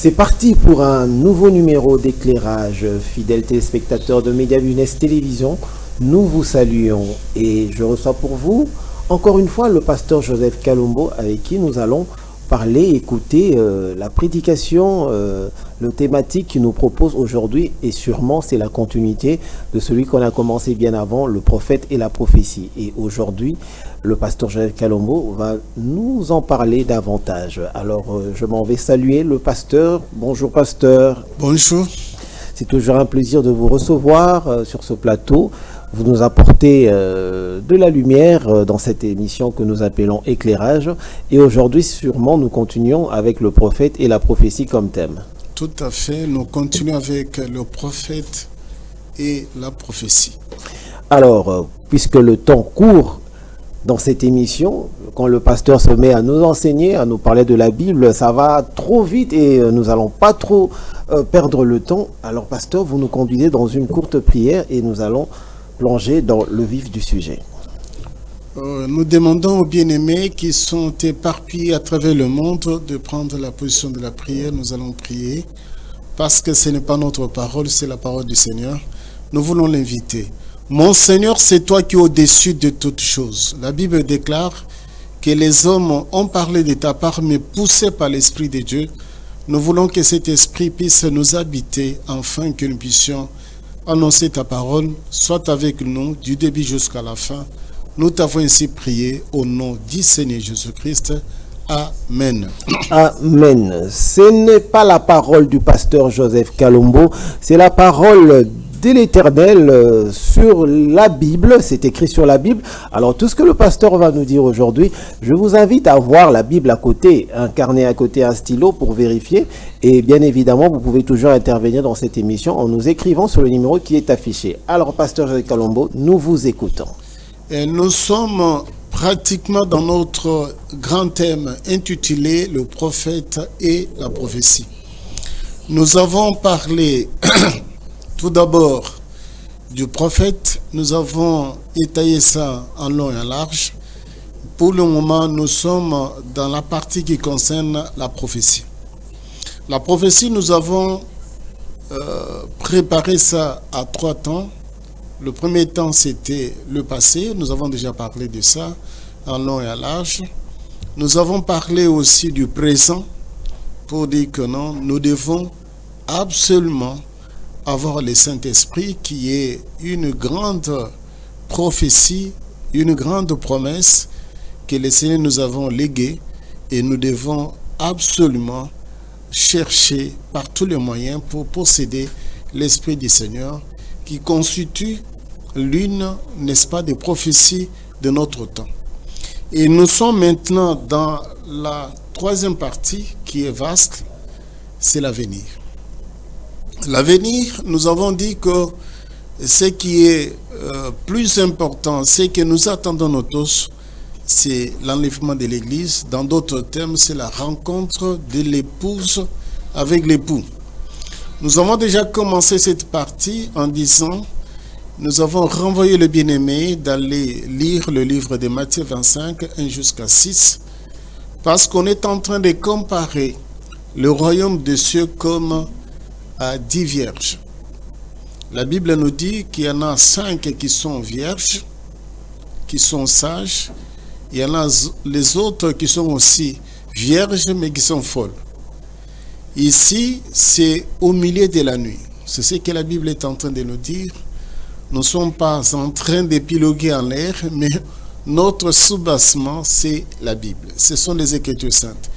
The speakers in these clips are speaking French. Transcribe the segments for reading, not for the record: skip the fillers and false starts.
C'est parti pour un nouveau numéro d'éclairage. Fidèles téléspectateurs de Média Business Télévision, nous vous saluons et je reçois pour vous encore une fois le pasteur Joseph Kalombo avec qui nous allons parler, écouter la prédication, le thématique qu'il nous propose aujourd'hui et sûrement c'est la continuité de celui qu'on a commencé bien avant, le prophète et la prophétie. Et aujourd'hui, le pasteur Joseph Kalombo va nous en parler davantage. Alors, je m'en vais saluer le pasteur. Bonjour pasteur. Bonjour. C'est toujours un plaisir de vous recevoir sur ce plateau. Vous nous apportez de la lumière dans cette émission que nous appelons Éclairage. Et aujourd'hui, sûrement, nous continuons avec le prophète et la prophétie comme thème. Tout à fait. Nous continuons avec le prophète et la prophétie. Alors, puisque le temps court dans cette émission, quand le pasteur se met à nous enseigner, à nous parler de la Bible, ça va trop vite et nous n'allons pas trop perdre le temps. Alors, pasteur, vous nous conduisez dans une courte prière et nous allons plonger dans le vif du sujet. Nous demandons aux bien-aimés qui sont éparpillés à travers le monde de prendre la position de la prière. Nous allons prier parce que ce n'est pas notre parole, c'est la parole du Seigneur. Nous voulons l'inviter. Mon Seigneur, c'est toi qui es au-dessus de toutes choses. La Bible déclare que les hommes ont parlé de ta part, mais poussés par l'Esprit de Dieu. Nous voulons que cet Esprit puisse nous habiter, afin que nous puissions annoncer ta parole, soit avec nous du début jusqu'à la fin. Nous t'avons ainsi prié au nom du Seigneur Jésus-Christ. Amen. Amen. Ce n'est pas la parole du pasteur Joseph Kalombo, c'est la parole de l'Éternel sur la Bible. C'est écrit sur la Bible. Alors tout ce que le pasteur va nous dire aujourd'hui, je vous invite à voir la Bible à côté, un carnet à côté, un stylo pour vérifier. Et bien évidemment, vous pouvez toujours intervenir dans cette émission en nous écrivant sur le numéro qui est affiché. Alors pasteur Joseph Kalombo, nous vous écoutons. Et nous sommes pratiquement dans notre grand thème intitulé Le prophète et la prophétie. Nous avons parlé tout d'abord du prophète, nous avons étayé ça en long et en large. Pour le moment, nous sommes dans la partie qui concerne la prophétie. La prophétie, nous avons préparé ça à 3 temps. Le premier temps, c'était le passé. Nous avons déjà parlé de ça en long et en large. Nous avons parlé aussi du présent pour dire que non, nous devons absolument avoir le Saint-Esprit qui est une grande prophétie, une grande promesse que le Seigneur nous avons léguée et nous devons absolument chercher par tous les moyens pour posséder l'Esprit du Seigneur qui constitue l'une, n'est-ce pas, des prophéties de notre temps. Et nous sommes maintenant dans la 3e partie qui est vaste, c'est l'avenir. L'avenir, nous avons dit que ce qui est plus important, ce que nous attendons nous tous, c'est l'enlèvement de l'Église. Dans d'autres termes, c'est la rencontre de l'épouse avec l'époux. Nous avons déjà commencé cette partie en disant, nous avons renvoyé le bien-aimé d'aller lire le livre de Matthieu 25, 1 jusqu'à 6, parce qu'on est en train de comparer le royaume des cieux comme à 10 vierges. La Bible nous dit qu'il y en a 5 qui sont vierges, qui sont sages. Il y en a les autres qui sont aussi vierges, mais qui sont folles. Ici, c'est au milieu de la nuit. C'est ce que la Bible est en train de nous dire. Nous ne sommes pas en train d'épiloguer en l'air, mais notre soubassement, c'est la Bible. Ce sont les Écritures saintes.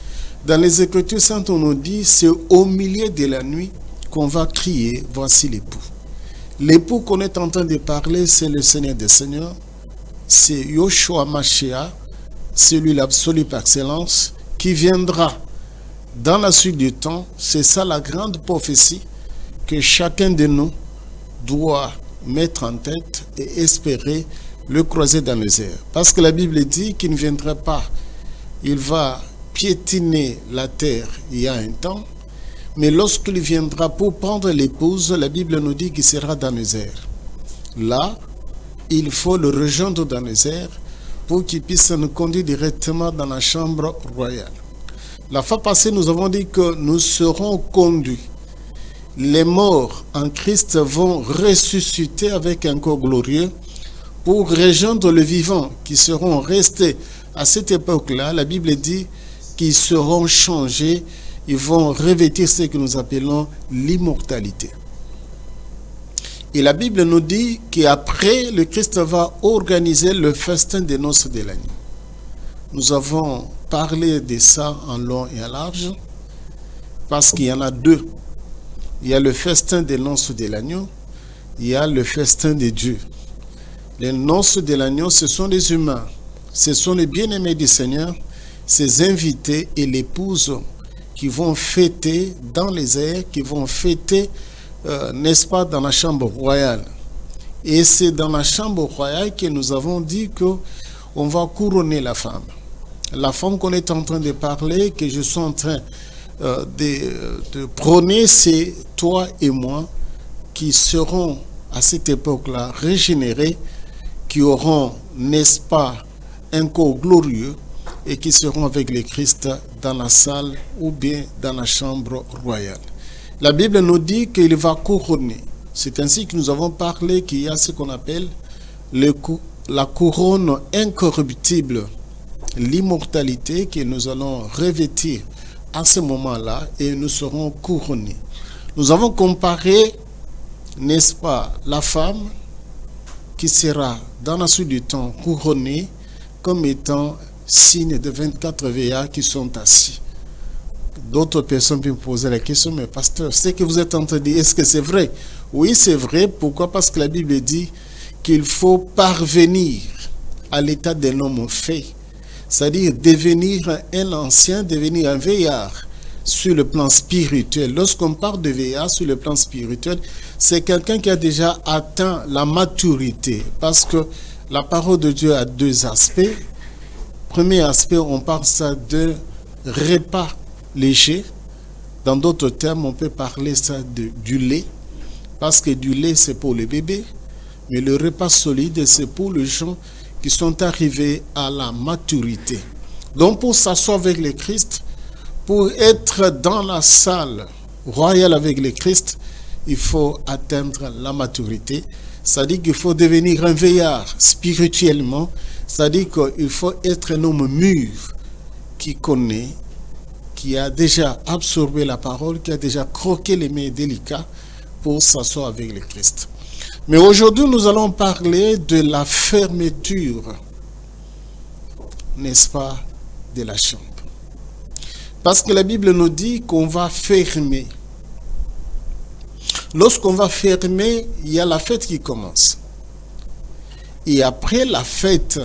Dans les Écritures saintes, on nous dit, c'est au milieu de la nuit qu'on va crier, voici l'époux. L'époux qu'on est en train de parler, c'est le Seigneur des Seigneurs, c'est Yoshua Mashiach, celui l'absolu par excellence, qui viendra dans la suite du temps. C'est ça la grande prophétie que chacun de nous doit mettre en tête et espérer le croiser dans les airs. Parce que la Bible dit qu'il ne viendra pas, il va piétiner la terre il y a un temps, mais lorsqu'il viendra pour prendre l'épouse, la Bible nous dit qu'il sera dans les airs. Là, il faut le rejoindre dans les airs pour qu'il puisse nous conduire directement dans la chambre royale. La fois passée, nous avons dit que nous serons conduits. Les morts en Christ vont ressusciter avec un corps glorieux pour rejoindre le vivant qui seront restés à cette époque-là. La Bible dit qu'ils seront changés, ils vont revêtir ce que nous appelons l'immortalité. Et la Bible nous dit qu'après, le Christ va organiser le festin des noces de l'agneau. Nous avons parlé de ça en long et en large, parce qu'il y en a deux. Il y a le festin des noces de l'agneau, il y a le festin de Dieu. Les noces de l'agneau, ce sont les humains, ce sont les bien-aimés du Seigneur, ses invités et l'épouse qui vont fêter dans les airs, qui vont fêter, n'est-ce pas, dans la chambre royale. Et c'est dans la chambre royale que nous avons dit qu'on va couronner la femme. La femme qu'on est en train de parler, que je suis en train de prôner, c'est toi et moi qui serons à cette époque-là régénérés, qui auront, n'est-ce pas, un corps glorieux et qui seront avec le Christ dans la salle ou bien dans la chambre royale. La Bible nous dit qu'il va couronner. C'est ainsi que nous avons parlé qu'il y a ce qu'on appelle la couronne incorruptible, l'immortalité que nous allons revêtir à ce moment-là et nous serons couronnés. Nous avons comparé, n'est-ce pas, la femme qui sera dans la suite du temps couronnée comme étant signe de 24 veillards qui sont assis. D'autres personnes peuvent me poser la question, mais pasteur, ce que vous êtes en train de dire, est-ce que c'est vrai? Oui, c'est vrai. Pourquoi? Parce que la Bible dit qu'il faut parvenir à l'état d'un homme fait. C'est-à-dire devenir un ancien, devenir un veillard sur le plan spirituel. Lorsqu'on parle de veillard sur le plan spirituel, c'est quelqu'un qui a déjà atteint la maturité. Parce que la parole de Dieu a deux aspects. Premier aspect, on parle ça de repas léger. Dans d'autres termes, on peut parler ça du lait. Parce que du lait, c'est pour les bébés. Mais le repas solide, c'est pour les gens qui sont arrivés à la maturité. Donc pour s'asseoir avec le Christ, pour être dans la salle royale avec le Christ, il faut atteindre la maturité. C'est-à-dire qu'il faut devenir un veillard spirituellement. C'est-à-dire qu'il faut être un homme mûr qui connaît, qui a déjà absorbé la parole, qui a déjà croqué les mets délicats pour s'asseoir avec le Christ. Mais aujourd'hui, nous allons parler de la fermeture, n'est-ce pas, de la chambre. Parce que la Bible nous dit qu'on va fermer. Lorsqu'on va fermer, il y a la fête qui commence. Et après la fête,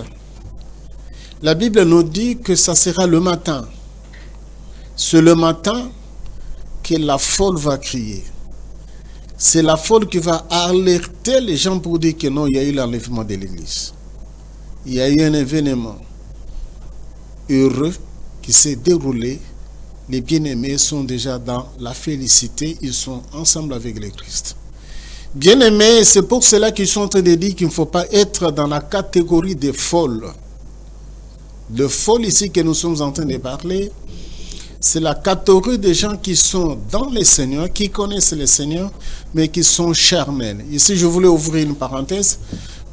la Bible nous dit que ça sera le matin. C'est le matin que la folle va crier. C'est la folle qui va alerter les gens pour dire que non, il y a eu l'enlèvement de l'église. Il y a eu un événement heureux qui s'est déroulé. Les bien-aimés sont déjà dans la félicité. Ils sont ensemble avec le Christ. Bien-aimés, c'est pour cela qu'ils sont en train de dire qu'il ne faut pas être dans la catégorie des folles. Le folle ici que nous sommes en train de parler, c'est la catégorie des gens qui sont dans le Seigneur, qui connaissent le Seigneur, mais qui sont charnels. Ici, je voulais ouvrir une parenthèse,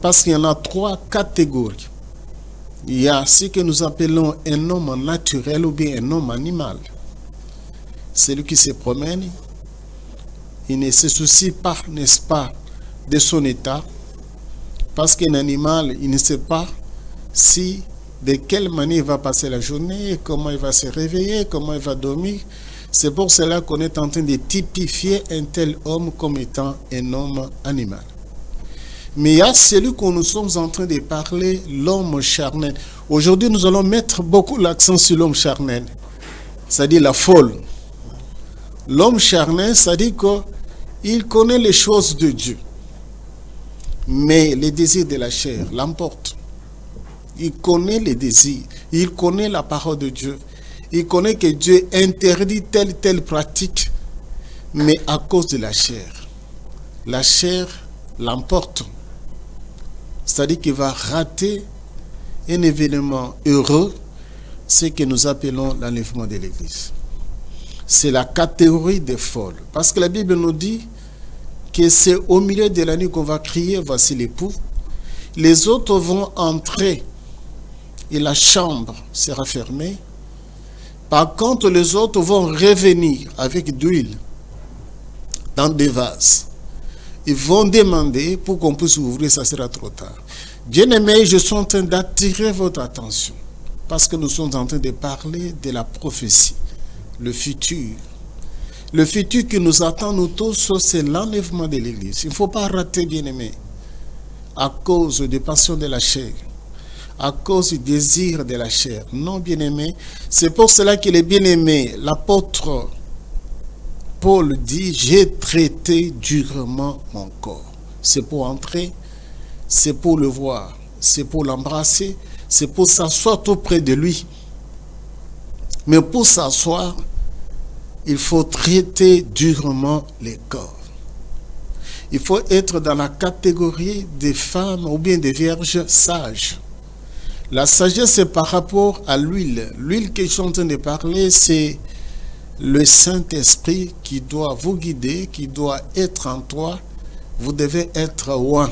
parce qu'il y en a trois catégories. Il y a ce que nous appelons un homme naturel ou bien un homme animal. Celui qui se promène, il ne se soucie pas, n'est-ce pas, de son état, parce qu'un animal, il ne sait pas de quelle manière il va passer la journée, comment il va se réveiller, comment il va dormir. C'est pour cela qu'on est en train de typifier un tel homme comme étant un homme animal. Mais il y a celui que nous sommes en train de parler, l'homme charnel. Aujourd'hui, nous allons mettre beaucoup l'accent sur l'homme charnel, c'est-à-dire la folle. L'homme charnel, c'est-à-dire qu'il connaît les choses de Dieu, mais les désirs de la chair l'emportent. Il connaît les désirs, il connaît la parole de Dieu, il connaît que Dieu interdit telle pratique, mais à cause de la chair l'emporte. C'est-à-dire qu'il va rater un événement heureux ce que nous appelons l'enlèvement de l'Église. C'est la catégorie des folles. Parce que la Bible nous dit que c'est au milieu de la nuit qu'on va crier, voici l'époux. Les autres vont entrer et la chambre sera fermée. Par contre, les autres vont revenir avec d'huile dans des vases. Ils vont demander pour qu'on puisse ouvrir, ça sera trop tard. Bien-aimés, je suis en train d'attirer votre attention parce que nous sommes en train de parler de la prophétie, le futur. Le futur qui nous attend, nous tous, c'est l'enlèvement de l'Église. Il ne faut pas rater, bien-aimés, à cause des passions de la chair, à cause du désir de la chair. Non, bien-aimés, c'est pour cela qu'il est bien-aimé. L'apôtre Paul dit, j'ai traité durement mon corps. C'est pour entrer, c'est pour le voir, c'est pour l'embrasser, c'est pour s'asseoir tout près de lui. Mais pour s'asseoir, il faut traiter durement les corps. Il faut être dans la catégorie des femmes ou bien des vierges sages. La sagesse, c'est par rapport à l'huile. L'huile que je suis en train de parler, c'est le Saint-Esprit qui doit vous guider, qui doit être en toi. Vous devez être oint.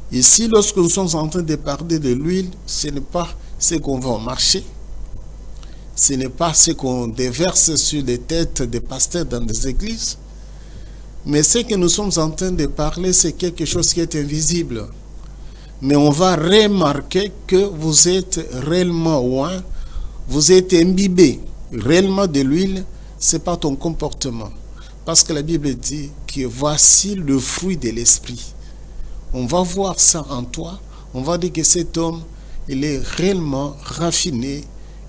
Ici, lorsque nous sommes en train de parler de l'huile, ce n'est pas ce qu'on va marcher. Ce n'est pas ce qu'on déverse sur les têtes des pasteurs dans des églises. Mais ce que nous sommes en train de parler, c'est quelque chose qui est invisible. Mais on va remarquer que vous êtes réellement oint, vous êtes imbibé réellement de l'huile, ce n'est pas ton comportement. Parce que la Bible dit que voici le fruit de l'esprit. On va voir ça en toi, on va dire que cet homme, il est réellement raffiné,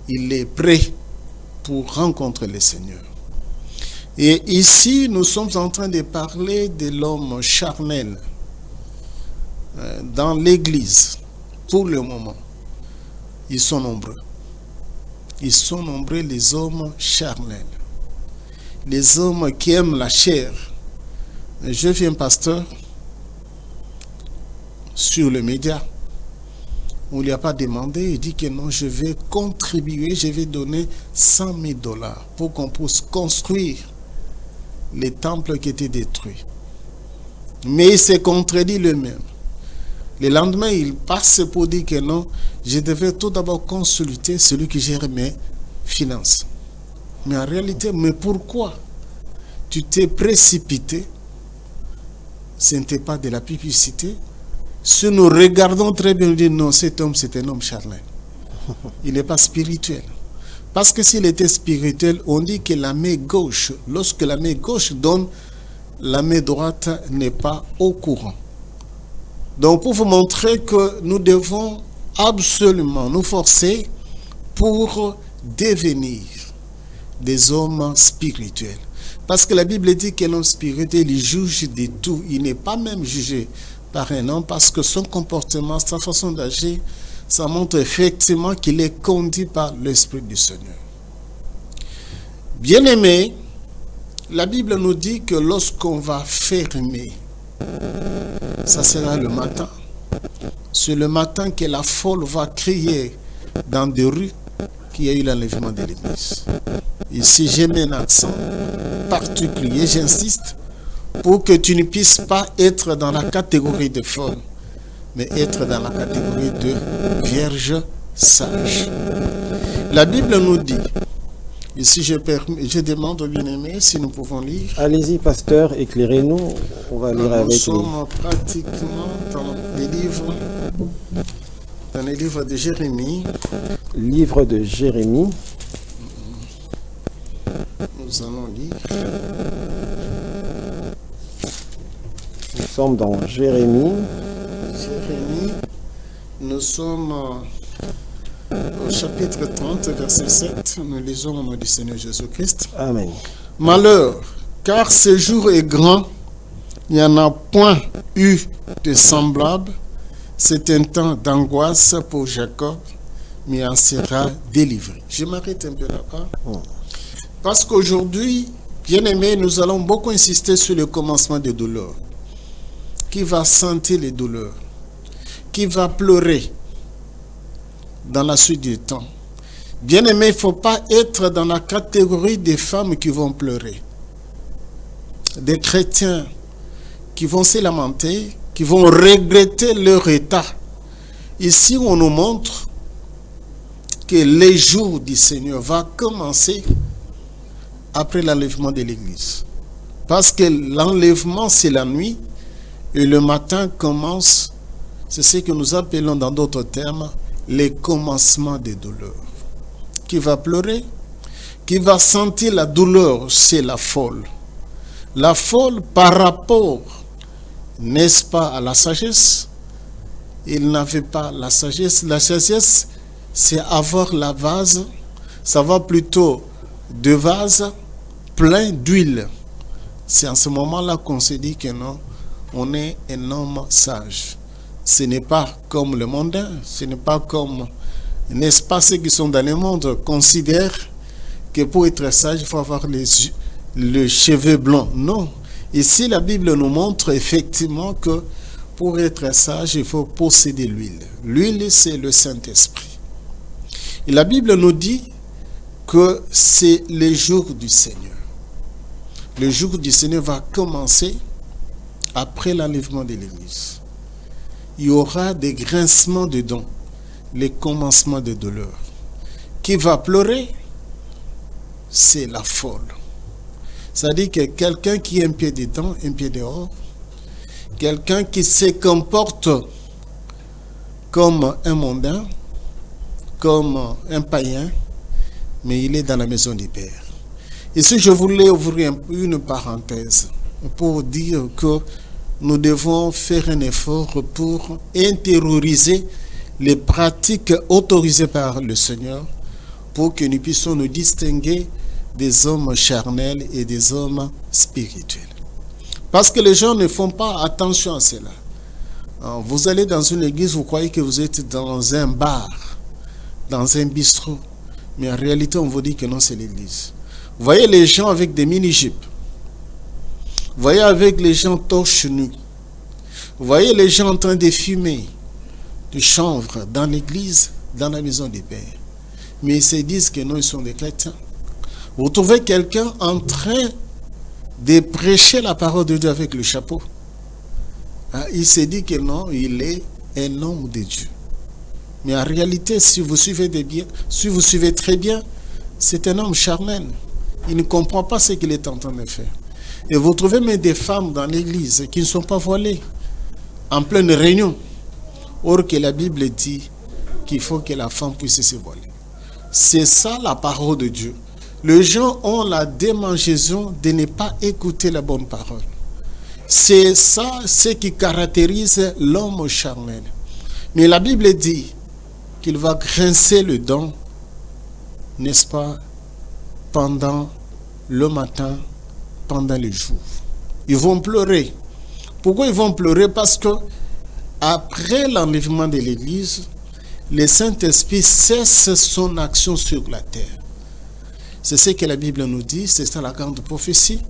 il est prêt pour rencontrer le Seigneur. Et ici, nous sommes en train de parler de l'homme charnel dans l'Église. Pour le moment, ils sont nombreux. Ils sont nombreux, les hommes charnels. Les hommes qui aiment la chair. Je viens pasteur sur le média. On ne lui a pas demandé, il dit que non, je vais contribuer, je vais donner $100 000 pour qu'on puisse construire les temples qui étaient détruits. Mais il s'est contredit lui-même. Le lendemain, il passe pour dire que non, je devais tout d'abord consulter celui qui gère mes finances. Mais en réalité, mais pourquoi tu t'es précipité? Ce n'était pas de la publicité. Si nous regardons très bien, nous disons non, cet homme, c'est un homme charnel. Il n'est pas spirituel. Parce que s'il était spirituel, on dit que la main gauche, lorsque la main gauche donne, la main droite n'est pas au courant. Donc, pour vous montrer que nous devons absolument nous forcer pour devenir des hommes spirituels. Parce que la Bible dit que l'homme spirituel, il juge de tout. Il n'est pas même jugé par un homme parce que son comportement, sa façon d'agir, ça montre effectivement qu'il est conduit par l'Esprit du Seigneur. Bien-aimés, la Bible nous dit que lorsqu'on va fermer, ça sera le matin. C'est le matin que la foule va crier dans des rues qu'il y a eu l'enlèvement de l'Église. Ici, j'ai mis un accent particulier, j'insiste, pour que tu ne puisses pas être dans la catégorie de folles, mais être dans la catégorie de vierges sages. La Bible nous dit, ici je demande aux bien-aimés si nous pouvons lire. Allez-y, pasteur, éclairez-nous. On va lire avec nous. Nous sommes pratiquement dans les livres de Jérémie. Livre de Jérémie. Nous allons lire. Nous sommes dans Jérémie. Nous sommes au chapitre 30, verset 7. Nous lisons au nom du Seigneur Jésus-Christ. Amen. Malheur, car ce jour est grand, il n'y en a point eu de semblable. C'est un temps d'angoisse pour Jacob, mais il en sera délivré. Je m'arrête un peu là-bas. Parce qu'aujourd'hui, bien aimé, nous allons beaucoup insister sur le commencement des douleurs. Qui va sentir les douleurs? Qui va pleurer dans la suite du temps? Bien-aimé, il ne faut pas être dans la catégorie des femmes qui vont pleurer. Des chrétiens qui vont se lamenter, qui vont regretter leur état. Ici, on nous montre que les jours du Seigneur vont commencer après l'enlèvement de l'Église. Parce que l'enlèvement, c'est la nuit, et le matin commence, c'est ce que nous appelons dans d'autres termes, les commencements des douleurs. Qui va pleurer, qui va sentir la douleur, c'est la folle. La folle par rapport, n'est-ce pas, à la sagesse. Il n'avait pas la sagesse. La sagesse, c'est avoir la vase, ça va plutôt de vase plein d'huile. C'est en ce moment-là qu'on se dit que non, on est un homme sage. Ce n'est pas comme le mondain, ce n'est pas comme, n'est-ce pas, ceux qui sont dans le monde considèrent que pour être sage, il faut avoir le cheveu blanc. Non. Ici, la Bible nous montre effectivement que pour être sage, il faut posséder l'huile. L'huile, c'est le Saint-Esprit. Et la Bible nous dit que c'est le jour du Seigneur. Le jour du Seigneur va commencer après l'enlèvement de l'Église. Il y aura des grincements de dents, les commencements de douleur. Qui va pleurer? C'est la folle. C'est-à-dire que quelqu'un qui a un pied dedans, un pied dehors, quelqu'un qui se comporte comme un mondain, comme un païen, mais il est dans la maison du Père. Ici, je voulais ouvrir une parenthèse pour dire que nous devons faire un effort pour intérioriser les pratiques autorisées par le Seigneur pour que nous puissions nous distinguer des hommes charnels et des hommes spirituels. Parce que les gens ne font pas attention à cela. Vous allez dans une église, vous croyez que vous êtes dans un bar, dans un bistrot, mais en réalité, on vous dit que non, c'est l'église. Vous voyez les gens avec des mini-jupes. Vous voyez avec les gens torse nus. Vous voyez les gens en train de fumer du chanvre dans l'église, dans la maison des pères. Mais ils se disent que non, ils sont des chrétiens. Vous trouvez quelqu'un en train de prêcher la parole de Dieu avec le chapeau. Il se dit que non, il est un homme de Dieu. Mais en réalité, si vous suivez très bien, c'est un homme charnel. Il ne comprend pas ce qu'il est en train de faire. Et vous trouvez même des femmes dans l'église qui ne sont pas voilées, en pleine réunion. Or que la Bible dit qu'il faut que la femme puisse se voiler. C'est ça la parole de Dieu. Les gens ont la démangeaison de ne pas écouter la bonne parole. C'est ça ce qui caractérise l'homme charnel. Mais la Bible dit qu'il va grincer le dent, n'est-ce pas, pendant le matin, pendant les jours. Ils vont pleurer. Pourquoi ils vont pleurer? Parce que après l'enlèvement de l'Église, le Saint-Esprit cesse son action sur la terre. C'est ce que la Bible nous dit, c'est ça la grande prophétie.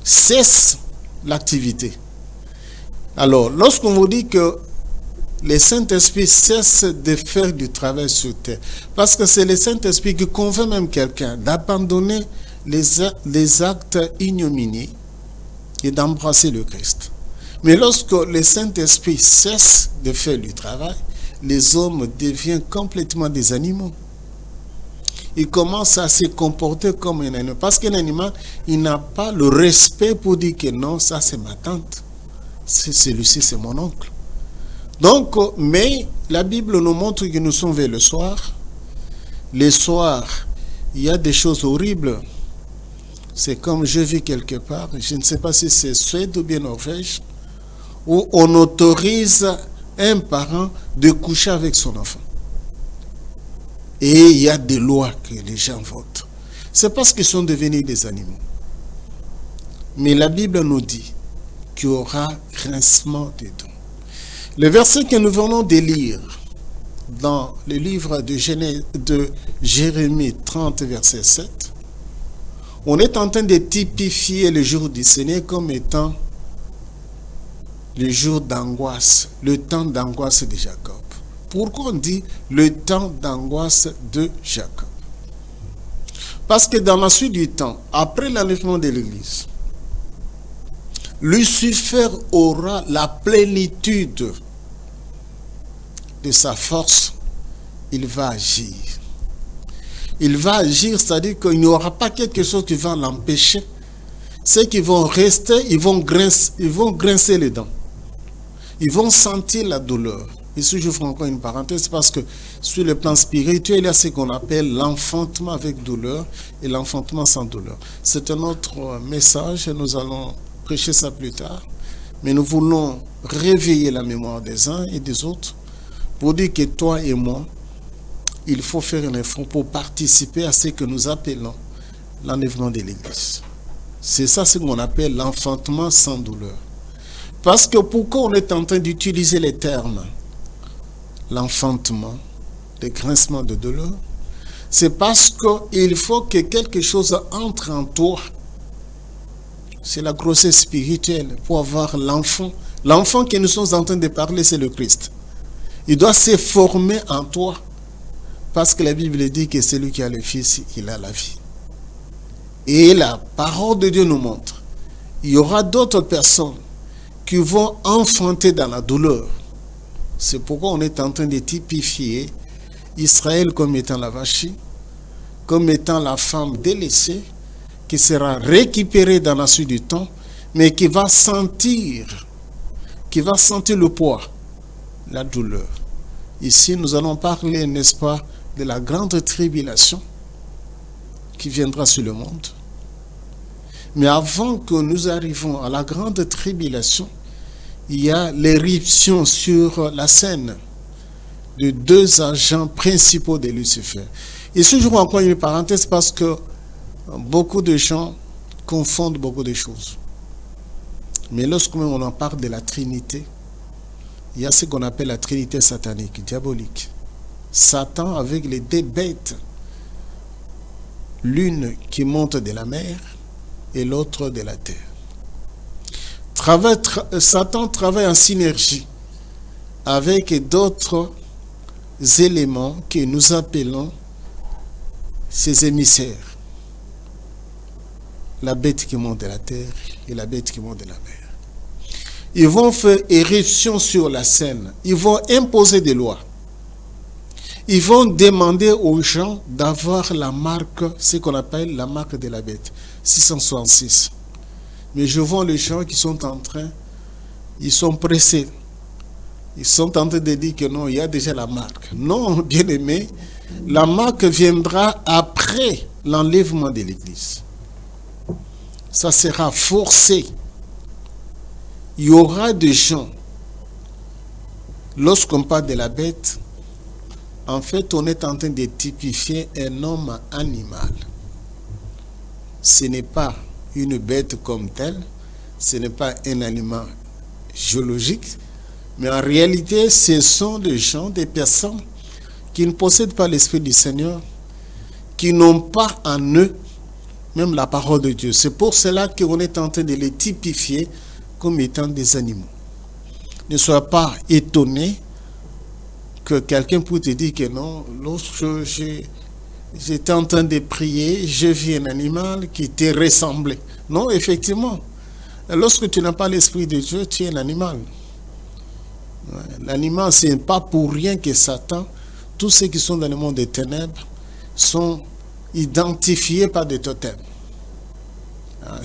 Cesse l'activité. Alors, lorsqu'on vous dit que le Saint-Esprit cesse de faire du travail sur terre, parce que c'est le Saint-Esprit qui convainc même quelqu'un d'abandonner les actes ignominieux et d'embrasser le Christ. Mais lorsque le Saint-Esprit cesse de faire du travail, les hommes deviennent complètement des animaux. Ils commencent à se comporter comme un animal. Parce qu'un animal, il n'a pas le respect pour dire que non, ça c'est ma tante. Celui-ci, c'est mon oncle. Donc, mais la Bible nous montre que nous sommes vers le soir. Le soir, il y a des choses horribles. C'est comme je vis quelque part, je ne sais pas si c'est Suède ou bien Norvège, où on autorise un parent de coucher avec son enfant. Et il y a des lois que les gens votent. C'est parce qu'ils sont devenus des animaux. Mais la Bible nous dit qu'il y aura grincement des dents. Le verset que nous venons de lire dans le livre de Jérémie 30, verset 7, on est en train de typifier le jour du Seigneur comme étant le jour d'angoisse, le temps d'angoisse de Jacob. Pourquoi on dit le temps d'angoisse de Jacob? Parce que dans la suite du temps, après l'enlèvement de l'Église, Lucifer aura la plénitude de sa force. Il va agir. Il va agir, c'est-à-dire qu'il n'y aura pas quelque chose qui va l'empêcher. Ceux qui vont rester, ils vont grincer les dents. Ils vont sentir la douleur. Ici, je ferai encore une parenthèse parce que sur le plan spirituel, il y a ce qu'on appelle l'enfantement avec douleur et l'enfantement sans douleur. C'est un autre message, nous allons prêcher ça plus tard. Mais nous voulons réveiller la mémoire des uns et des autres pour dire que toi et moi, il faut faire un effort pour participer à ce que nous appelons l'enlèvement de l'Église. C'est ça ce qu'on appelle l'enfantement sans douleur. Parce que pourquoi on est en train d'utiliser les termes l'enfantement, le grincement de douleur? C'est parce qu'il faut que quelque chose entre en toi. C'est la grossesse spirituelle pour avoir l'enfant. L'enfant que nous sommes en train de parler, c'est le Christ. Il doit se former en toi. Parce que la Bible dit que celui qui a le Fils, il a la vie. Et la parole de Dieu nous montre, il y aura d'autres personnes qui vont enfanter dans la douleur. C'est pourquoi on est en train de typifier Israël comme étant la vache, comme étant la femme délaissée, qui sera récupérée dans la suite du temps, mais qui va sentir le poids, la douleur. Ici, nous allons parler, n'est-ce pas, de la grande tribulation qui viendra sur le monde. Mais avant que nous arrivions à la grande tribulation, il y a l'éruption sur la scène de deux agents principaux de Lucifer. Ici, je vois encore une parenthèse parce que beaucoup de gens confondent beaucoup de choses. Mais lorsqu'on en parle de la Trinité, il y a ce qu'on appelle la Trinité satanique, diabolique. Satan avec les deux bêtes, l'une qui monte de la mer et l'autre de la terre. Satan travaille en synergie avec d'autres éléments que nous appelons ses émissaires. La bête qui monte de la terre et la bête qui monte de la mer. Ils vont faire éruption sur la scène. Ils vont imposer des lois. Ils vont demander aux gens d'avoir la marque, ce qu'on appelle la marque de la bête, 666. Mais je vois les gens qui sont en train, ils sont pressés. Ils sont en train de dire que non, il y a déjà la marque. Non, bien aimé, la marque viendra après l'enlèvement de l'Église. Ça sera forcé. Il y aura des gens, lorsqu'on parle de la bête, en fait, on est en train de typifier un homme animal. Ce n'est pas une bête comme telle, ce n'est pas un animal géologique, mais en réalité, ce sont des gens, des personnes qui ne possèdent pas l'Esprit du Seigneur, qui n'ont pas en eux même la parole de Dieu. C'est pour cela qu'on est en train de les typifier comme étant des animaux. Ne sois pas étonné que quelqu'un puisse te dire que non, lorsque j'étais en train de prier, je vis un animal qui te ressemblait. Non, effectivement, lorsque tu n'as pas l'Esprit de Dieu, tu es un animal. L'animal, ce n'est pas pour rien que Satan, tous ceux qui sont dans le monde des ténèbres, sont identifiés par des totems.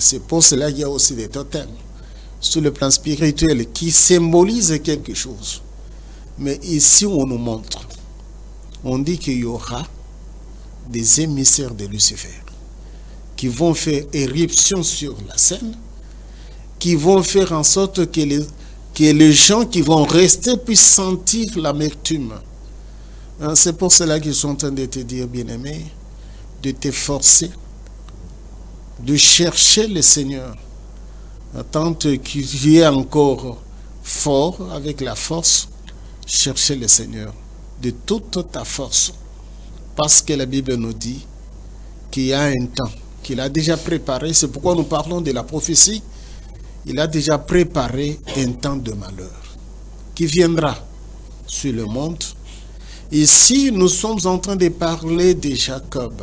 C'est pour cela qu'il y a aussi des totems sur le plan spirituel qui symbolisent quelque chose. Mais ici, on nous montre, on dit qu'il y aura des émissaires de Lucifer qui vont faire éruption sur la scène, qui vont faire en sorte que les gens qui vont rester puissent sentir l'amertume. C'est pour cela qu'ils sont en train de te dire, bien-aimé, de t'efforcer, de chercher le Seigneur, tant qu'il y est encore fort avec la force. Chercher le Seigneur de toute ta force. Parce que la Bible nous dit qu'il y a un temps qu'il a déjà préparé. C'est pourquoi nous parlons de la prophétie. Il a déjà préparé un temps de malheur qui viendra sur le monde Ici, nous sommes en train de parler de Jacob.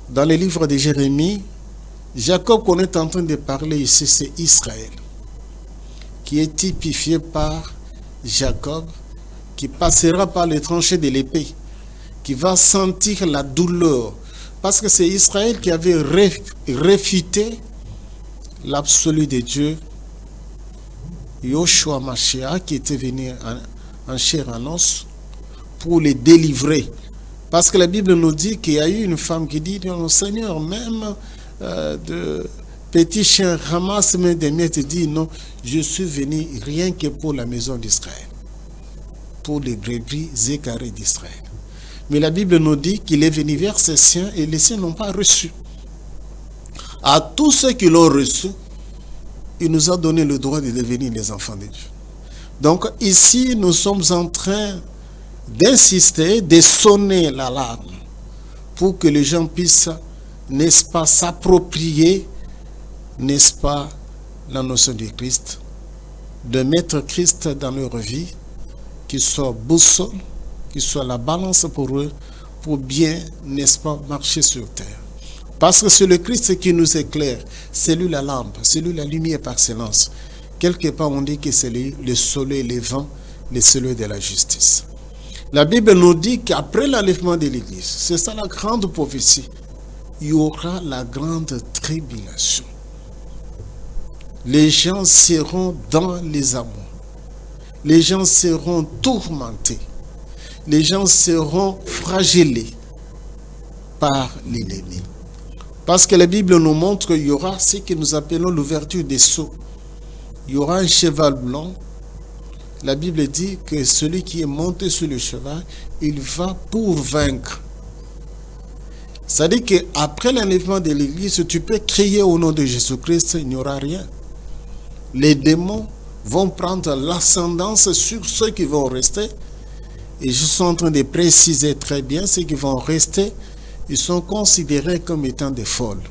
Dans le livre de Jérémie, Jacob qu'on est en train de parler ici, c'est Israël, qui est typifié par Jacob, qui passera par les tranchées de l'épée, qui va sentir la douleur, parce que c'est Israël qui avait réfuté l'absolu de Dieu, Yoshua Mashiach, qui était venu en chair en os pour les délivrer. Parce que la Bible nous dit qu'il y a eu une femme qui dit, non, Seigneur, même de petits chiens ramassent même des miettes, et dit, non, je suis venu rien que pour la maison d'Israël, pour les brebis égarées d'Israël. Mais la Bible nous dit qu'il est venu vers ses siens et les siens n'ont pas reçu. À tous ceux qui l'ont reçu, il nous a donné le droit de devenir les enfants de Dieu. Donc ici, nous sommes en train d'insister, de sonner l'alarme pour que les gens puissent, n'est-ce pas, s'approprier, n'est-ce pas, la notion de Christ, de mettre Christ dans leur vie, qu'il soit boussole, qu'il soit la balance pour eux, pour bien, n'est-ce pas, marcher sur terre. Parce que c'est le Christ qui nous éclaire, c'est lui la lampe, c'est lui la lumière par excellence. Quelque part, on dit que c'est lui le soleil levant, le soleil de la justice. La Bible nous dit qu'après l'enlèvement de l'Église, c'est ça la grande prophétie, il y aura la grande tribulation. Les gens seront dans les amours. Les gens seront tourmentés. Les gens seront flagellés par l'ennemi. Parce que la Bible nous montre qu'il y aura ce que nous appelons l'ouverture des sceaux. Il y aura un cheval blanc. La Bible dit que celui qui est monté sur le cheval, il va pour vaincre. C'est-à-dire qu'après l'enlèvement de l'Église, tu peux crier au nom de Jésus-Christ, il n'y aura rien. Les démons vont prendre l'ascendance sur ceux qui vont rester. Et je suis en train de préciser très bien, ceux qui vont rester, ils sont considérés comme étant des folles.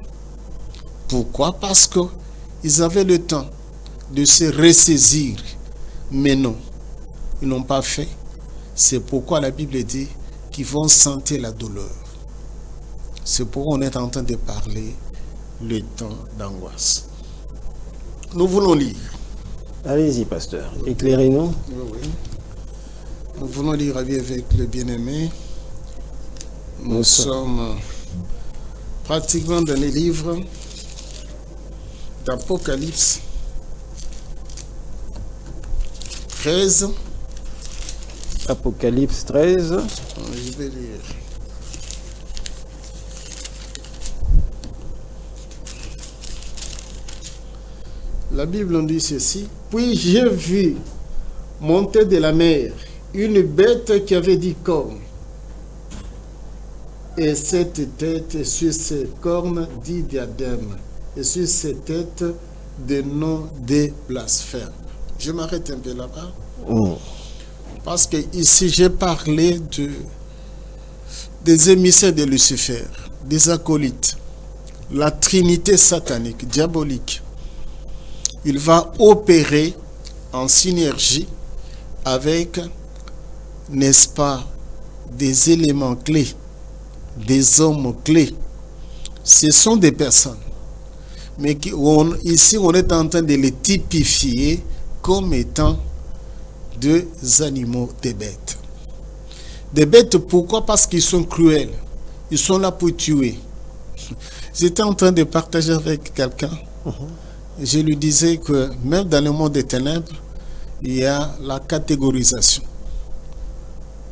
Pourquoi? Parce qu'ils avaient le temps de se ressaisir. Mais non, ils n'ont pas fait. C'est pourquoi la Bible dit qu'ils vont sentir la douleur. C'est pourquoi on est en train de parler le temps d'angoisse. Nous voulons lire. Allez-y, pasteur. Éclairez-nous. Oui. Nous voulons lire avec le bien-aimé. Nous sommes pratiquement dans les livres d'Apocalypse 13. Apocalypse 13. Je vais lire. La Bible nous dit ceci. Puis j'ai vu monter de la mer une bête qui avait 10 cornes. Et cette tête, sur ses cornes, 10 diadèmes. Et sur ses têtes, des noms des blasphèmes. Je m'arrête un peu là-bas. Parce que ici, j'ai parlé des émissaires de Lucifer, des acolytes, la trinité satanique, diabolique. Il va opérer en synergie avec, n'est-ce pas, des éléments clés, des hommes clés. Ce sont des personnes. Mais ici, on est en train de les typifier comme étant des animaux, des bêtes. Des bêtes, pourquoi? Parce qu'ils sont cruels. Ils sont là pour tuer. J'étais en train de partager avec quelqu'un. Je lui disais que même dans le monde des ténèbres, il y a la catégorisation.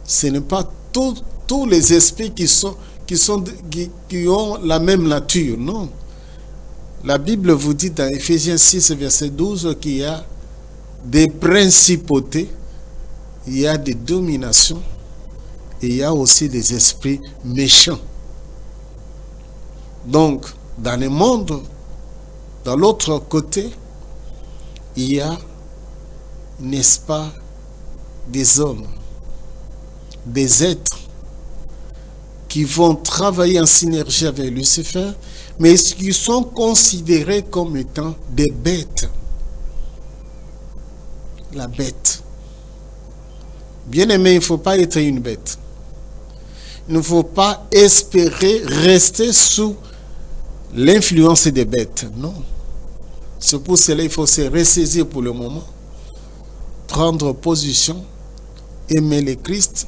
Ce n'est pas tous les esprits qui ont la même nature, non. La Bible vous dit dans Ephésiens 6, verset 12, qu'il y a des principautés, il y a des dominations, et il y a aussi des esprits méchants. Donc, dans le monde, dans l'autre côté, il y a, n'est-ce pas, des hommes, des êtres qui vont travailler en synergie avec Lucifer, mais qui sont considérés comme étant des bêtes. La bête. Bien aimé, il ne faut pas être une bête. Il ne faut pas espérer rester sous l'influence des bêtes. Non. C'est pour cela qu'il faut se ressaisir pour le moment, prendre position, aimer le Christ,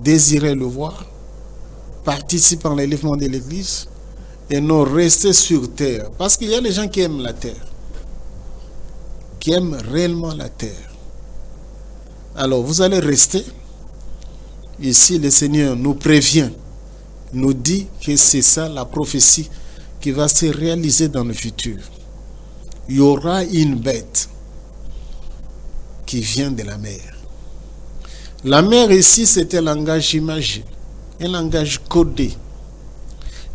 désirer le voir, participer à l'élèvement de l'Église et non rester sur terre. Parce qu'il y a des gens qui aiment la terre, qui aiment réellement la terre. Alors vous allez rester. Ici, le Seigneur nous prévient, nous dit que c'est ça la prophétie qui va se réaliser dans le futur. Il y aura une bête qui vient de la mer. La mer ici, c'est un langage imagé, un langage codé.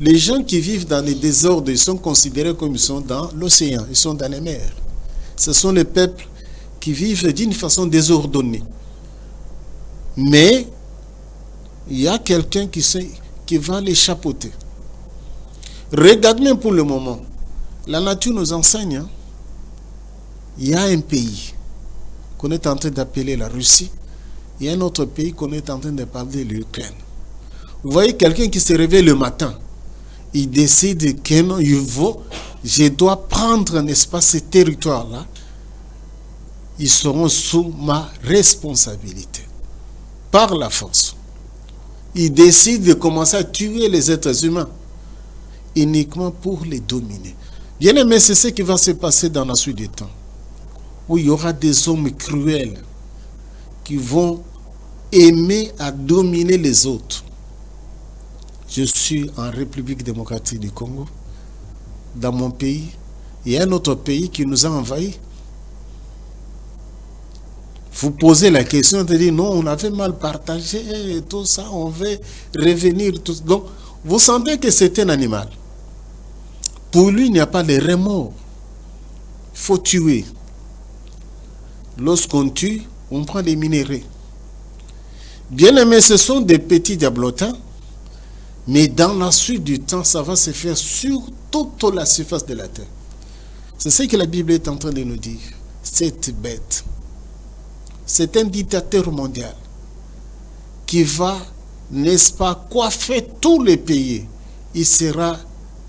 Les gens qui vivent dans les désordres, ils sont considérés comme ils sont dans l'océan, ils sont dans les mers. Ce sont les peuples qui vivent d'une façon désordonnée. Mais il y a quelqu'un qui va les chapeauter. Regarde même pour le moment. La nature nous enseigne. Hein? Il y a un pays qu'on est en train d'appeler la Russie. Il y a un autre pays qu'on est en train de parler, l'Ukraine. Vous voyez quelqu'un qui se réveille le matin. Il décide que non, je dois prendre, n'est-ce pas, ces territoires-là. Ils seront sous ma responsabilité. Par la force. Il décide de commencer à tuer les êtres humains. Uniquement pour les dominer. Bien aimé, c'est ce qui va se passer dans la suite du temps. Où il y aura des hommes cruels qui vont aimer à dominer les autres. Je suis en République démocratique du Congo. Dans mon pays, il y a un autre pays qui nous a envahis. Vous posez la question de dire non, on avait mal partagé et tout ça, on veut revenir. Donc, vous sentez que c'est un animal. Pour lui, il n'y a pas de remords. Il faut tuer. Lorsqu'on tue, on prend des minéraux. Bien aimé, ce sont des petits diablotins, mais dans la suite du temps, ça va se faire sur toute la surface de la terre. C'est ce que la Bible est en train de nous dire. Cette bête, c'est un dictateur mondial qui va, n'est-ce pas, coiffer tous les pays. Il sera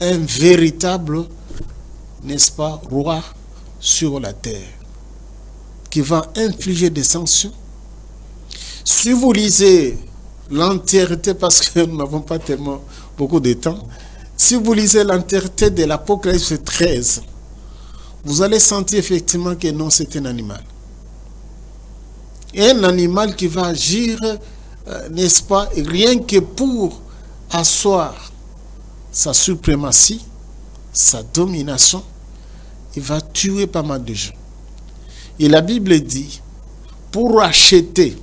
un véritable, n'est-ce pas, roi sur la terre, qui va infliger des sanctions. Si vous lisez l'entièreté, parce que nous n'avons pas tellement beaucoup de temps, si vous lisez l'entièreté de l'Apocalypse 13, vous allez sentir effectivement que non, c'est un animal. Un animal qui va agir, n'est-ce pas, rien que pour asseoir sa suprématie, sa domination, il va tuer pas mal de gens. Et la Bible dit, pour acheter,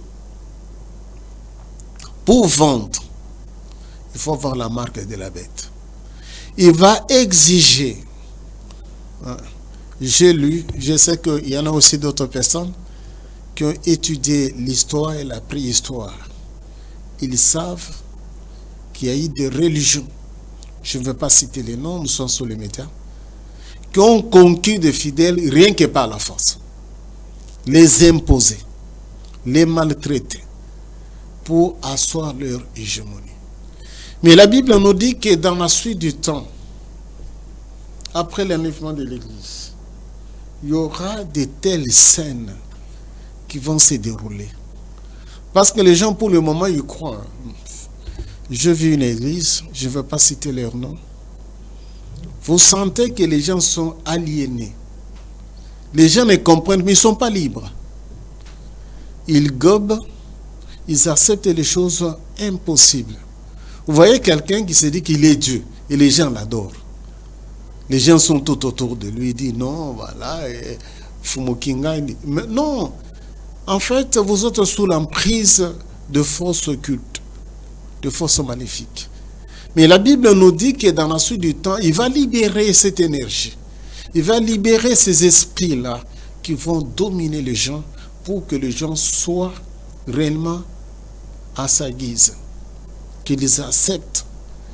pour vendre, il faut avoir la marque de la bête. Il va exiger. J'ai lu, je sais qu'il y en a aussi d'autres personnes qui ont étudié l'histoire et la préhistoire. Ils savent qu'il y a eu des religions, je ne veux pas citer les noms, nous sommes sur les médias, qui ont conquis des fidèles rien que par la force. Les imposer, les maltraiter, pour asseoir leur hégémonie. Mais la Bible nous dit que dans la suite du temps, après l'enlèvement de l'Église, il y aura de telles scènes qui vont se dérouler. Parce que les gens, pour le moment, ils croient. Je vis une église, je ne veux pas citer leur nom. Vous sentez que les gens sont aliénés. Les gens ne comprennent, mais ils ne sont pas libres. Ils gobent, ils acceptent les choses impossibles. Vous voyez quelqu'un qui se dit qu'il est Dieu, et les gens l'adorent. Les gens sont tout autour de lui, ils disent non, voilà, Fumokinga. Mais non, en fait, vous êtes sous l'emprise de forces occultes, de forces maléfiques. Mais la Bible nous dit que dans la suite du temps, il va libérer cette énergie. Il va libérer ces esprits-là qui vont dominer les gens pour que les gens soient réellement à sa guise. Qu'ils les acceptent.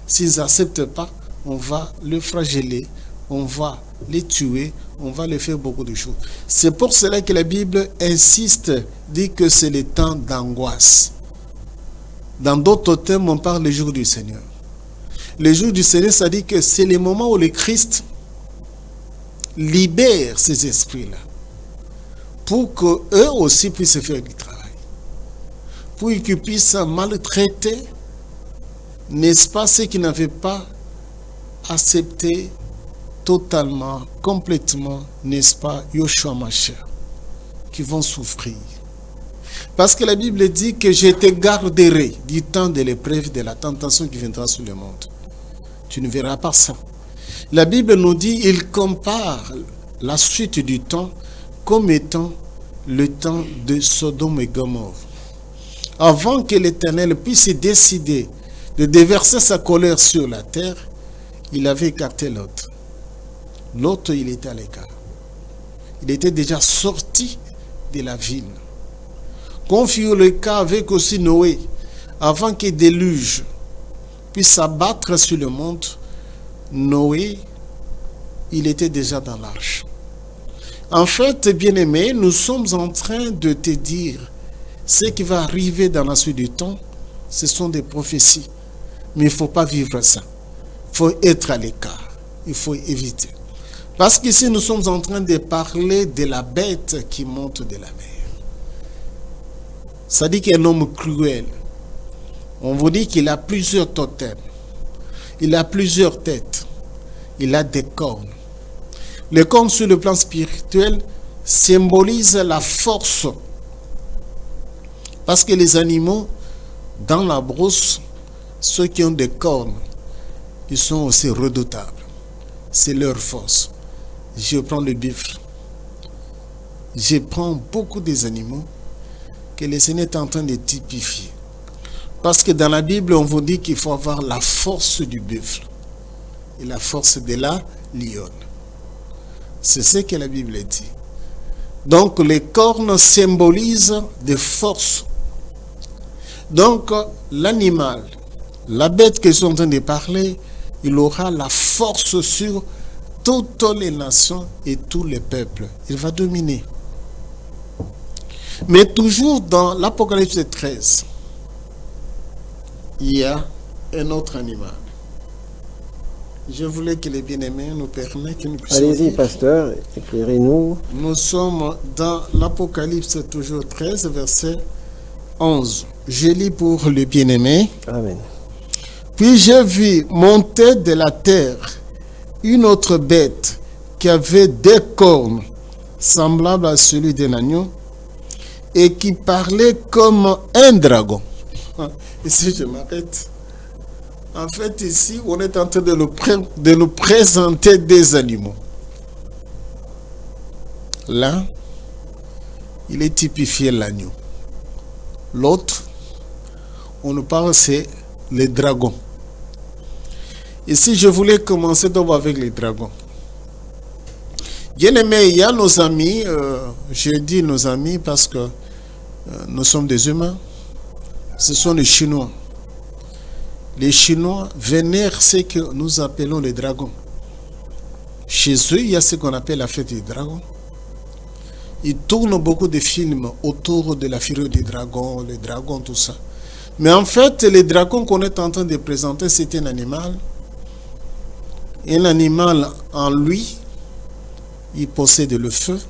S'ils n'acceptent pas, on va les flageller, on va les tuer, on va le faire beaucoup de choses. C'est pour cela que la Bible insiste, dit que c'est le temps d'angoisse. Dans d'autres termes, on parle du jour du Seigneur. Le jour du Seigneur, ça dit que c'est le moment où le Christ libère ces esprits-là pour qu'eux aussi puissent faire du travail. Pour qu'ils puissent maltraiter, n'est-ce pas, ceux qui n'avaient pas accepté totalement, complètement, n'est-ce pas, Yoshua Mashiach, qui vont souffrir. Parce que la Bible dit que je te garderai du temps de l'épreuve, de la tentation qui viendra sur le monde. Tu ne verras pas ça. La Bible nous dit, il compare la suite du temps comme étant le temps de Sodome et Gomorrhe. Avant que l'Éternel puisse décider de déverser sa colère sur la terre, il avait écarté l'autre. L'autre, il était à l'écart. Il était déjà sorti de la ville. Comme fut le cas avec aussi Noé, avant que le déluge puisse s'abattre sur le monde, Noé, il était déjà dans l'arche. En fait, bien-aimé, nous sommes en train de te dire ce qui va arriver dans la suite du temps, ce sont des prophéties. Mais il ne faut pas vivre ça. Il faut être à l'écart. Il faut éviter. Parce qu'ici, nous sommes en train de parler de la bête qui monte de la mer. Ça dit qu'un homme cruel. On vous dit qu'il a plusieurs totems. Il a plusieurs têtes. Il a des cornes. Les cornes sur le plan spirituel symbolisent la force. Parce que les animaux, dans la brousse, ceux qui ont des cornes, ils sont aussi redoutables. C'est leur force. Je prends le buffle. Je prends beaucoup des animaux que le Seigneur est en train de typifier. Parce que dans la Bible, on vous dit qu'il faut avoir la force du buffle et la force de la lionne. C'est ce que la Bible dit. Donc, les cornes symbolisent des forces. Donc, l'animal, la bête que je suis en train de parler, il aura la force sur toutes les nations et tous les peuples. Il va dominer. Mais toujours dans l'Apocalypse 13, il y a un autre animal. Je voulais que les bien-aimés nous permettent que nous puissions... Allez-y, pasteur, éclairez-nous. Nous sommes dans l'Apocalypse toujours 13, verset 11. Je lis pour les bien-aimés. Amen. Puis j'ai vu monter de la terre une autre bête qui avait des cornes semblables à celui d'un agneau et qui parlait comme un dragon. Ici, je m'arrête. En fait, ici, on est en train de nous présenter des animaux. Là, il est typifié l'agneau. L'autre, on nous parle, c'est les dragons. Ici, je voulais commencer d'abord avec les dragons. Bien aimé, il y a nos amis, je dis nos amis parce que nous sommes des humains. Ce sont les Chinois. Les Chinois vénèrent ce que nous appelons les dragons. Chez eux, il y a ce qu'on appelle la fête des dragons. Ils tournent beaucoup de films autour de la fureur des dragons, les dragons, tout ça. Mais en fait, les dragons qu'on est en train de présenter, c'est un animal. Un animal, en lui, il possède le feu.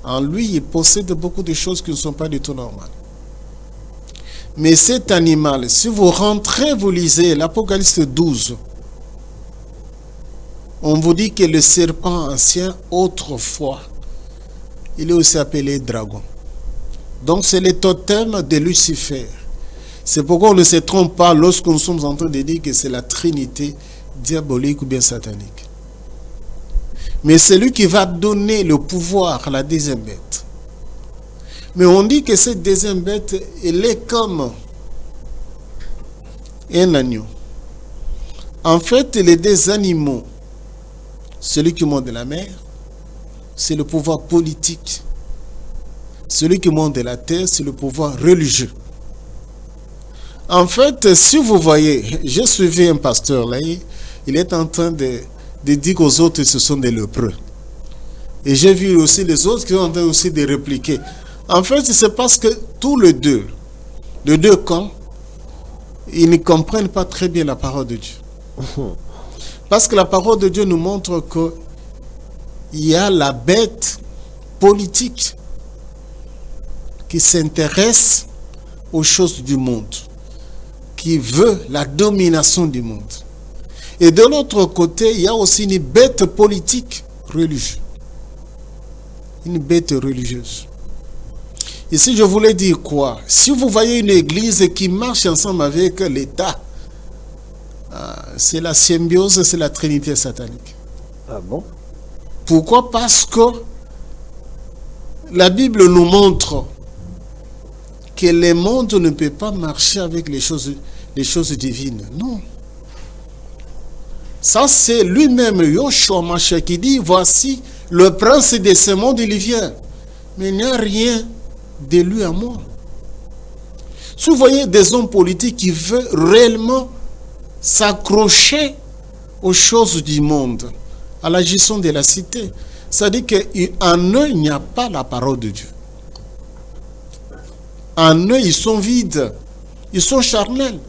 En lui, il possède beaucoup de choses qui ne sont pas du tout normales. Mais cet animal, si vous rentrez, vous lisez l'Apocalypse 12, on vous dit que le serpent ancien, autrefois, il est aussi appelé dragon. Donc c'est le totem de Lucifer. C'est pourquoi on ne se trompe pas lorsque nous sommes en train de dire que c'est la trinité diabolique ou bien satanique. Mais c'est lui qui va donner le pouvoir à la deuxième bête. Mais on dit que cette deuxième bête, elle est comme un agneau. En fait, les deux animaux, celui qui monte de la mer, c'est le pouvoir politique. Celui qui monte de la terre, c'est le pouvoir religieux. En fait, si vous voyez, j'ai suivi un pasteur là, il est en train de dire qu'aux autres, ce sont des lépreux. Et j'ai vu aussi les autres qui sont en train aussi de répliquer. En fait, c'est parce que tous les deux camps, ils ne comprennent pas très bien la parole de Dieu. Parce que la parole de Dieu nous montre qu'il y a la bête politique qui s'intéresse aux choses du monde, qui veut la domination du monde. Et de l'autre côté, il y a aussi une bête politique religieuse. Une bête religieuse. Ici, je voulais dire quoi? Si vous voyez une église qui marche ensemble avec l'État, c'est la symbiose, c'est la trinité satanique. Ah bon? Pourquoi? Parce que la Bible nous montre que le monde ne peut pas marcher avec les choses divines. Non. Ça, c'est lui-même, Yoshua Mashiach, qui dit, voici le prince de ce monde, il vient. Mais il n'y a rien de lui à moi. Si vous voyez des hommes politiques qui veulent réellement s'accrocher aux choses du monde, à la gestion de la cité, ça dit qu'en eux, il n'y a pas la parole de Dieu. En eux, ils sont vides, ils sont charnels.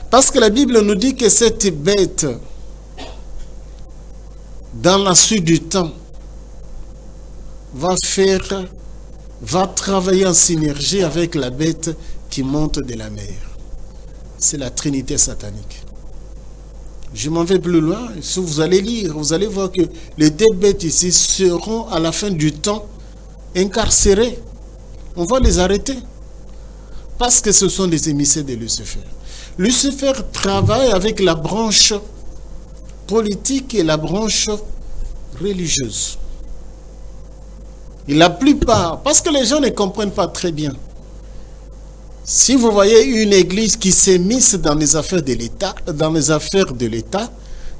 Parce que la Bible nous dit que cette bête, dans la suite du temps, va travailler en synergie avec la bête qui monte de la mer. C'est la trinité satanique. Je m'en vais plus loin. Si vous allez lire, vous allez voir que les deux bêtes ici seront à la fin du temps incarcérées. On va les arrêter. Parce que ce sont des émissaires de Lucifer. Lucifer travaille avec la branche politique et la branche religieuse. Et la plupart, parce que les gens ne comprennent pas très bien. Si vous voyez une église qui s'est mise dans les affaires de l'État,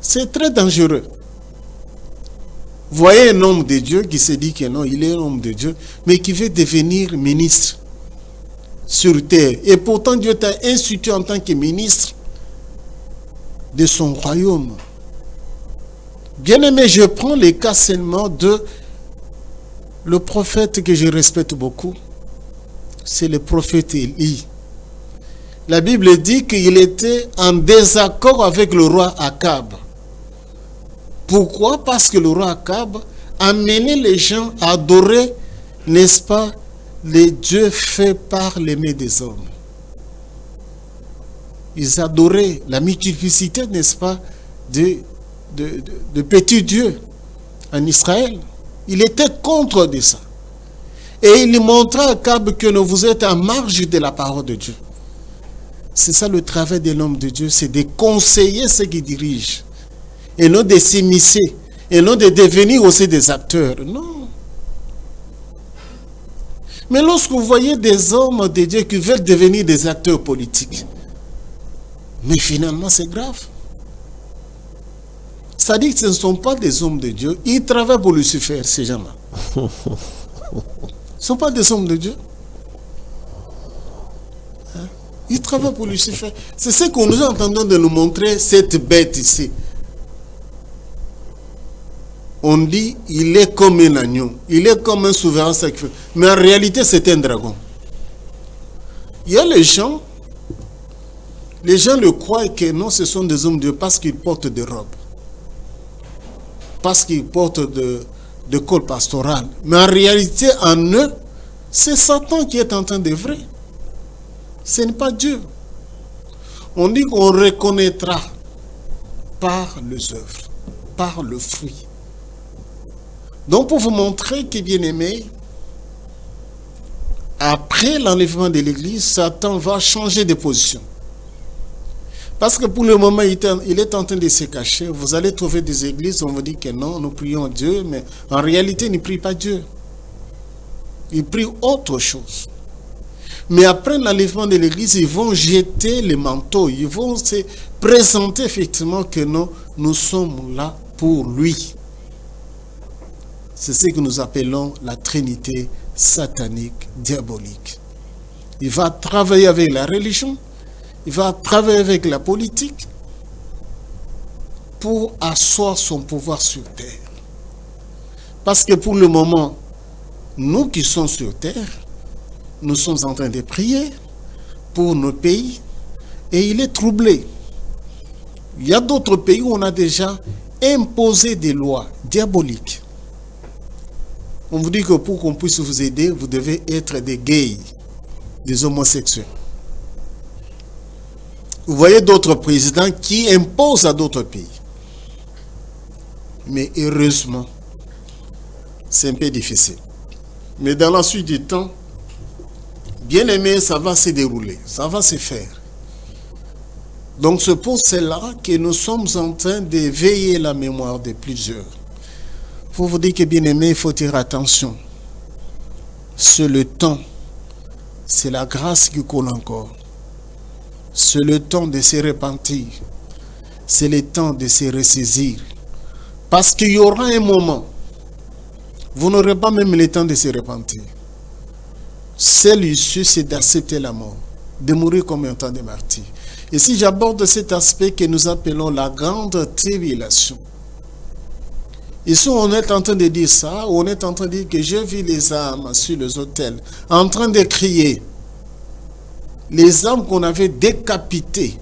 c'est très dangereux. Vous voyez un homme de Dieu qui se dit que non, il est un homme de Dieu, mais qui veut devenir ministre sur terre. Et pourtant, Dieu t'a institué en tant que ministre de son royaume. Bien aimé, je prends le cas seulement de le prophète que je respecte beaucoup. C'est le prophète Élie. La Bible dit qu'il était en désaccord avec le roi Akab. Pourquoi? Parce que le roi Akab amenait les gens à adorer, n'est-ce pas, les dieux faits par les mains des hommes. Ils adoraient la multiplicité, n'est-ce pas, de petits dieux en Israël. Il était contre de ça. Et il montrait à Akab que vous êtes en marge de la parole de Dieu. C'est ça le travail de l'homme de Dieu, c'est de conseiller ceux qui dirigent. Et non de s'immiscer. Et non de devenir aussi des acteurs. Non. Mais lorsque vous voyez des hommes de Dieu qui veulent devenir des acteurs politiques, mais finalement c'est grave. C'est-à-dire que ce ne sont pas des hommes de Dieu. Ils travaillent pour Lucifer, ces gens-là. Ce ne sont pas des hommes de Dieu. Hein? Ils travaillent pour Lucifer. C'est ce que nous entendons de nous montrer, cette bête ici. On dit, il est comme un agneau. Il est comme un souverain sacrifié. Mais en réalité, c'est un dragon. Il y a les gens le croient que non, ce sont des hommes de Dieu parce qu'ils portent des robes. Parce qu'ils portent de col pastoral. Mais en réalité, en eux, c'est Satan qui est en train d'œuvrer. Ce n'est pas Dieu. On dit qu'on reconnaîtra par les œuvres, par le fruit. Donc, pour vous montrer que, bien aimé, après l'enlèvement de l'Église, Satan va changer de position. Parce que pour le moment, il est en train de se cacher. Vous allez trouver des églises où on vous dit que non, nous prions Dieu, mais en réalité, ils ne prient pas Dieu. Ils prient autre chose. Mais après l'enlèvement de l'Église, ils vont jeter les manteaux. Ils vont se présenter effectivement que non, nous sommes là pour lui. C'est ce que nous appelons la Trinité satanique, diabolique. Il va travailler avec la religion, il va travailler avec la politique pour asseoir son pouvoir sur terre. Parce que pour le moment, nous qui sommes sur terre, nous sommes en train de prier pour nos pays et il est troublé. Il y a d'autres pays où on a déjà imposé des lois diaboliques. On vous dit que pour qu'on puisse vous aider, vous devez être des gays, des homosexuels. Vous voyez d'autres présidents qui imposent à d'autres pays. Mais heureusement, c'est un peu difficile. Mais dans la suite du temps, bien aimé, ça va se dérouler, ça va se faire. Donc c'est pour cela que nous sommes en train de veiller la mémoire de plusieurs. Pour vous dire que bien aimé, il faut faire attention. C'est le temps, c'est la grâce qui coule encore. C'est le temps de se repentir. C'est le temps de se ressaisir. Parce qu'il y aura un moment, vous n'aurez pas même le temps de se repentir. Seule issue, c'est d'accepter la mort, de mourir comme un temps de martyr. Et si j'aborde cet aspect que nous appelons la grande tribulation, ici on est en train de dire ça, on est en train de dire que j'ai vu les âmes sur les autels, en train de crier, les âmes qu'on avait décapitées.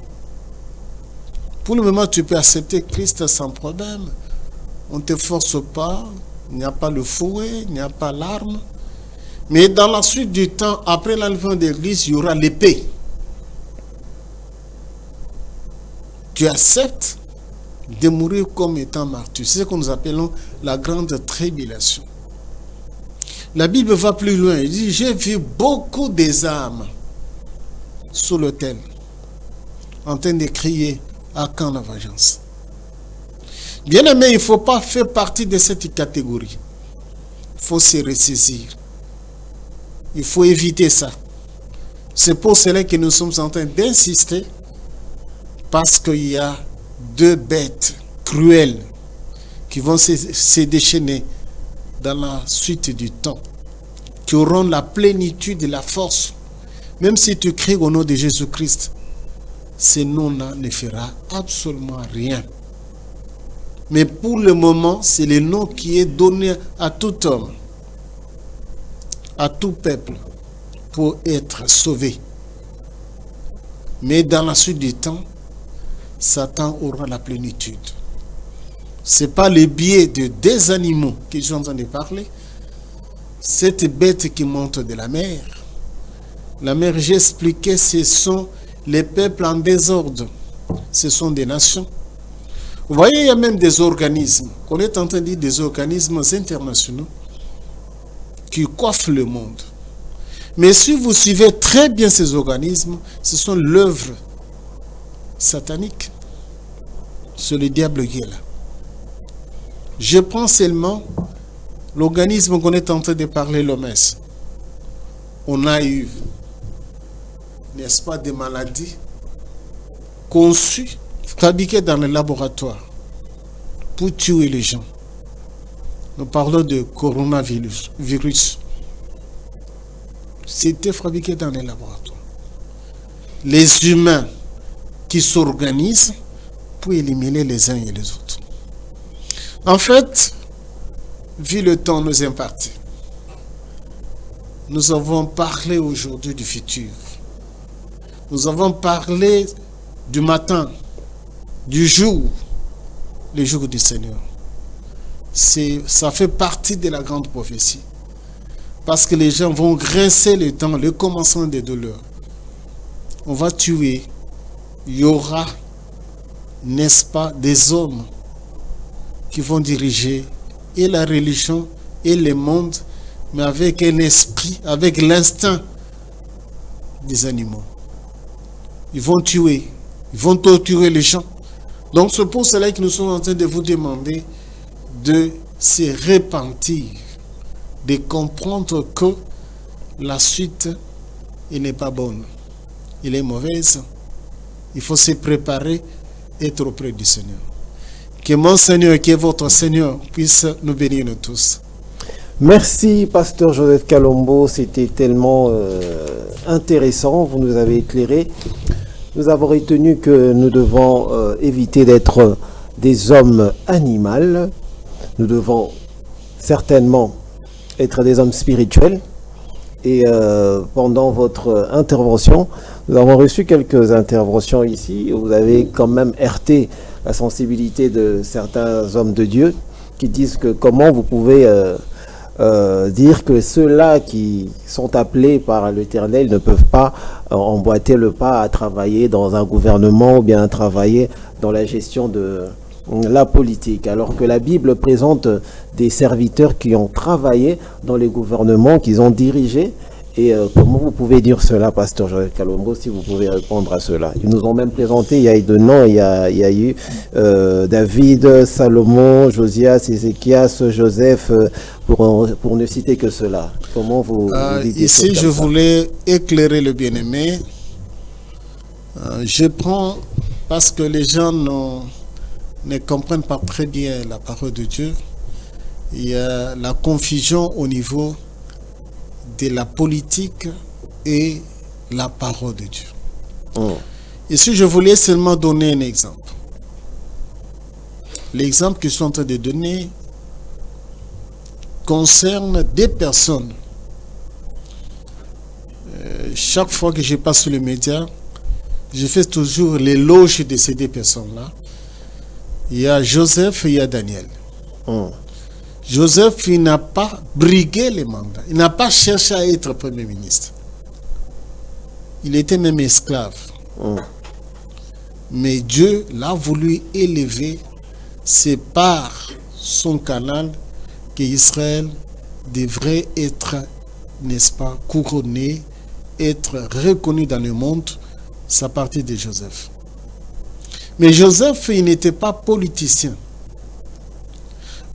Pour le moment, tu peux accepter Christ sans problème. On ne te force pas, il n'y a pas le fouet, il n'y a pas l'arme. Mais dans la suite du temps, après l'enlèvement de l'Église, il y aura l'épée. Tu acceptes de mourir comme étant martyr. C'est ce que nous appelons la grande tribulation. La Bible va plus loin. Il dit, j'ai vu beaucoup des âmes sous l'autel, en train de crier, à quand la vengeance? Bien aimé, il ne faut pas faire partie de cette catégorie. Il faut se ressaisir. Il faut éviter ça. C'est pour cela que nous sommes en train d'insister, parce qu'il y a deux bêtes cruelles qui vont se déchaîner dans la suite du temps, qui auront la plénitude et la force. Même si tu cries au nom de Jésus-Christ, ce nom-là ne fera absolument rien. Mais pour le moment, c'est le nom qui est donné à tout homme, à tout peuple, pour être sauvé. Mais dans la suite du temps, Satan aura la plénitude. Ce n'est pas le biais de des animaux que j'ai entendu parler. Cette bête qui monte de la mer. La mer, j'ai expliqué, ce sont les peuples en désordre. Ce sont des nations. Vous voyez, il y a même des organismes, qu'on est en train de dire des organismes internationaux qui coiffent le monde. Mais si vous suivez très bien ces organismes, ce sont l'œuvre satanique. C'est le diable qui est là. Je prends seulement l'organisme qu'on est en train de parler, l'OMS. On a eu, n'est-ce pas, des maladies conçues, fabriquées dans les laboratoires pour tuer les gens. Nous parlons de coronavirus. C'était fabriqué dans les laboratoires. Les humains qui s'organisent pour éliminer les uns et les autres. En fait, vu le temps nous imparti, nous avons parlé aujourd'hui du futur. Nous avons parlé du matin, du jour, le jour du Seigneur. Ça fait partie de la grande prophétie. Parce que les gens vont grincer les dents, le commencement des douleurs. On va tuer. Il y aura, n'est-ce pas, des hommes qui vont diriger et la religion et le monde, mais avec un esprit, avec l'instinct des animaux. Ils vont tuer, ils vont torturer les gens. Donc c'est pour cela que nous sommes en train de vous demander de se repentir, de comprendre que la suite, elle n'est pas bonne, elle est mauvaise. Il faut se préparer, être auprès du Seigneur. Que mon Seigneur, qui est votre Seigneur, puisse nous bénir nous tous. Merci, Pasteur Joseph Kalombo. C'était tellement intéressant. Vous nous avez éclairé. Nous avons retenu que nous devons éviter d'être des hommes animaux. Nous devons certainement être des hommes spirituels. Et pendant votre intervention, nous avons reçu quelques interventions ici. Vous avez quand même heurté la sensibilité de certains hommes de Dieu qui disent que comment vous pouvez dire que ceux-là qui sont appelés par l'Éternel ne peuvent pas emboîter le pas à travailler dans un gouvernement ou bien à travailler dans la gestion de la politique, alors que la Bible présente des serviteurs qui ont travaillé dans les gouvernements, qu'ils ont dirigés. Et comment vous pouvez dire cela, pasteur Joseph Kalombo, si vous pouvez répondre à cela? Ils nous ont même présenté, il y a eu de noms, il y a eu David, Salomon, Josias, Ézéchias, Joseph, pour ne citer que cela. Comment vous dites ici, je voulais éclairer le bien-aimé. Je prends, parce que les gens ne comprennent pas très bien la parole de Dieu, il y a la confusion au niveau de la politique et la parole de Dieu. Ici, je voulais seulement donner un exemple. L'exemple que je suis en train de donner concerne des personnes. Chaque fois que je passe sur les médias, je fais toujours l'éloge de ces deux personnes-là. Il y a Joseph et il y a Daniel. Joseph, il n'a pas brigué les mandats. Il n'a pas cherché à être Premier ministre. Il était même esclave. Mais Dieu l'a voulu élever. C'est par son canal qu'Israël devrait être, n'est-ce pas, couronné, être reconnu dans le monde. C'est à partir de Joseph. Mais Joseph, il n'était pas politicien.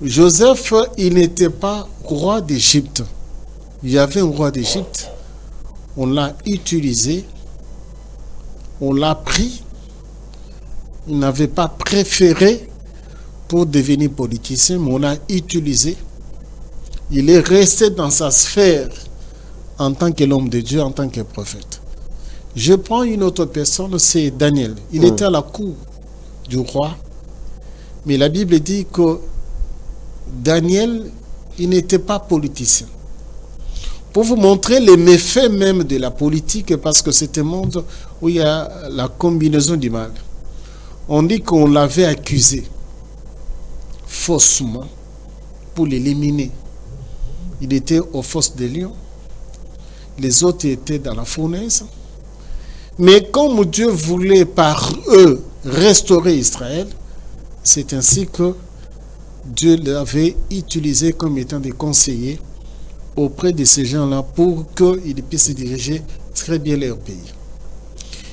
Joseph, il n'était pas roi d'Égypte. Il y avait un roi d'Égypte. On l'a utilisé. On l'a pris. Il n'avait pas préféré pour devenir politicien, mais on l'a utilisé. Il est resté dans sa sphère en tant que l'homme de Dieu, en tant que prophète. Je prends une autre personne, c'est Daniel. Il était à la cour du roi. Mais la Bible dit que Daniel, il n'était pas politicien. Pour vous montrer les méfaits même de la politique, parce que c'est un monde où il y a la combinaison du mal. On dit qu'on l'avait accusé faussement pour l'éliminer. Il était aux fosses des lions. Les autres étaient dans la fournaise. Mais comme Dieu voulait par eux restaurer Israël, c'est ainsi que Dieu l'avait utilisé comme étant des conseillers auprès de ces gens-là pour qu'ils puissent diriger très bien leur pays.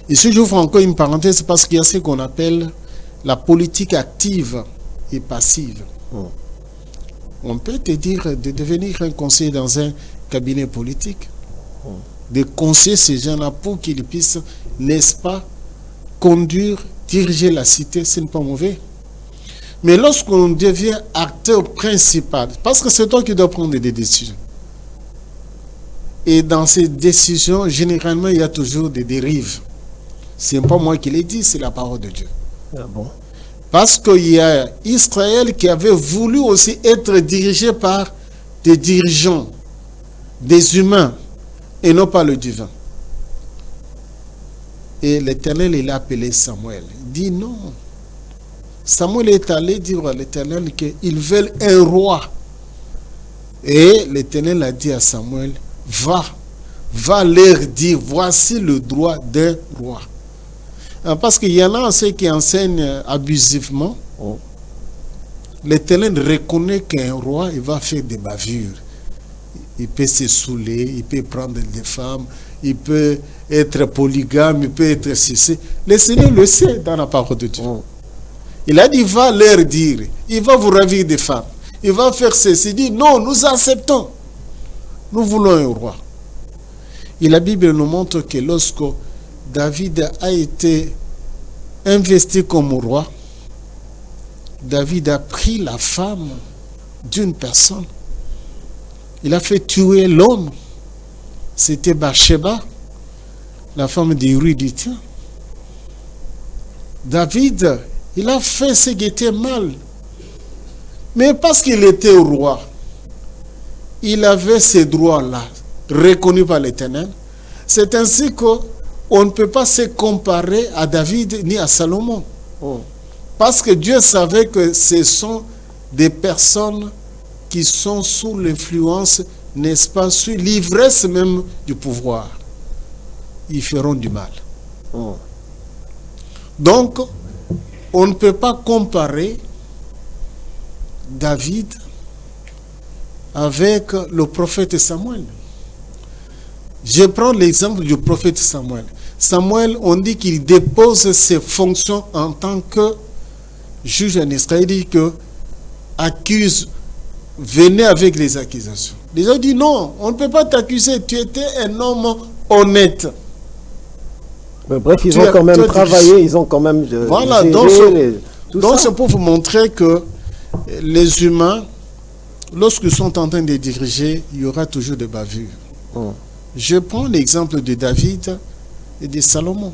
Ici, j'ouvre encore une parenthèse parce qu'il y a ce qu'on appelle la politique active et passive. On peut te dire de devenir un conseiller dans un cabinet politique, de conseiller ces gens-là pour qu'ils puissent, n'est-ce pas, conduire, diriger la cité, ce n'est pas mauvais. Mais lorsqu'on devient acteur principal, parce que c'est toi qui dois prendre des décisions. Et dans ces décisions, généralement, il y a toujours des dérives. Ce n'est pas moi qui l'ai dit, c'est la parole de Dieu. Ah bon? Parce qu'il y a Israël qui avait voulu aussi être dirigé par des dirigeants, des humains, et non pas le divin. Et l'Éternel, il a appelé Samuel. Il dit non. Samuel est allé dire à l'Éternel qu'ils veulent un roi. Et l'Éternel a dit à Samuel, va leur dire, voici le droit d'un roi. Parce qu'il y en a ceux qui enseignent abusivement. L'Éternel reconnaît qu'un roi, il va faire des bavures. Il peut se saouler, il peut prendre des femmes, il peut être polygame, il peut être ceci. Le Seigneur le sait dans la parole de Dieu. Il a dit, va leur dire, il va vous ravir des femmes, il va faire ceci. Il dit, non, nous acceptons. Nous voulons un roi. Et la Bible nous montre que lorsque David a été investi comme roi, David a pris la femme d'une personne. Il a fait tuer l'homme. C'était Bathsheba, la femme d'Uri d'Hittim. David, il a fait ce qui était mal. Mais parce qu'il était roi, il avait ces droits-là, reconnus par l'Éternel. C'est ainsi qu'on ne peut pas se comparer à David ni à Salomon. Parce que Dieu savait que ce sont des personnes qui sont sous l'influence, n'est-ce pas, sous l'ivresse même du pouvoir. Ils feront du mal. Donc, on ne peut pas comparer David avec le prophète Samuel. Je prends l'exemple du prophète Samuel. Samuel, on dit qu'il dépose ses fonctions en tant que juge en Israël. Il dit que accuse, venez avec les accusations. Les gens disent non, on ne peut pas t'accuser, tu étais un homme honnête. Mais bref, ils ont quand même travaillé, ils ont quand même voilà, donc c'est pour vous montrer que les humains, lorsqu'ils sont en train de diriger, il y aura toujours des bavures. Je prends l'exemple de David et de Salomon.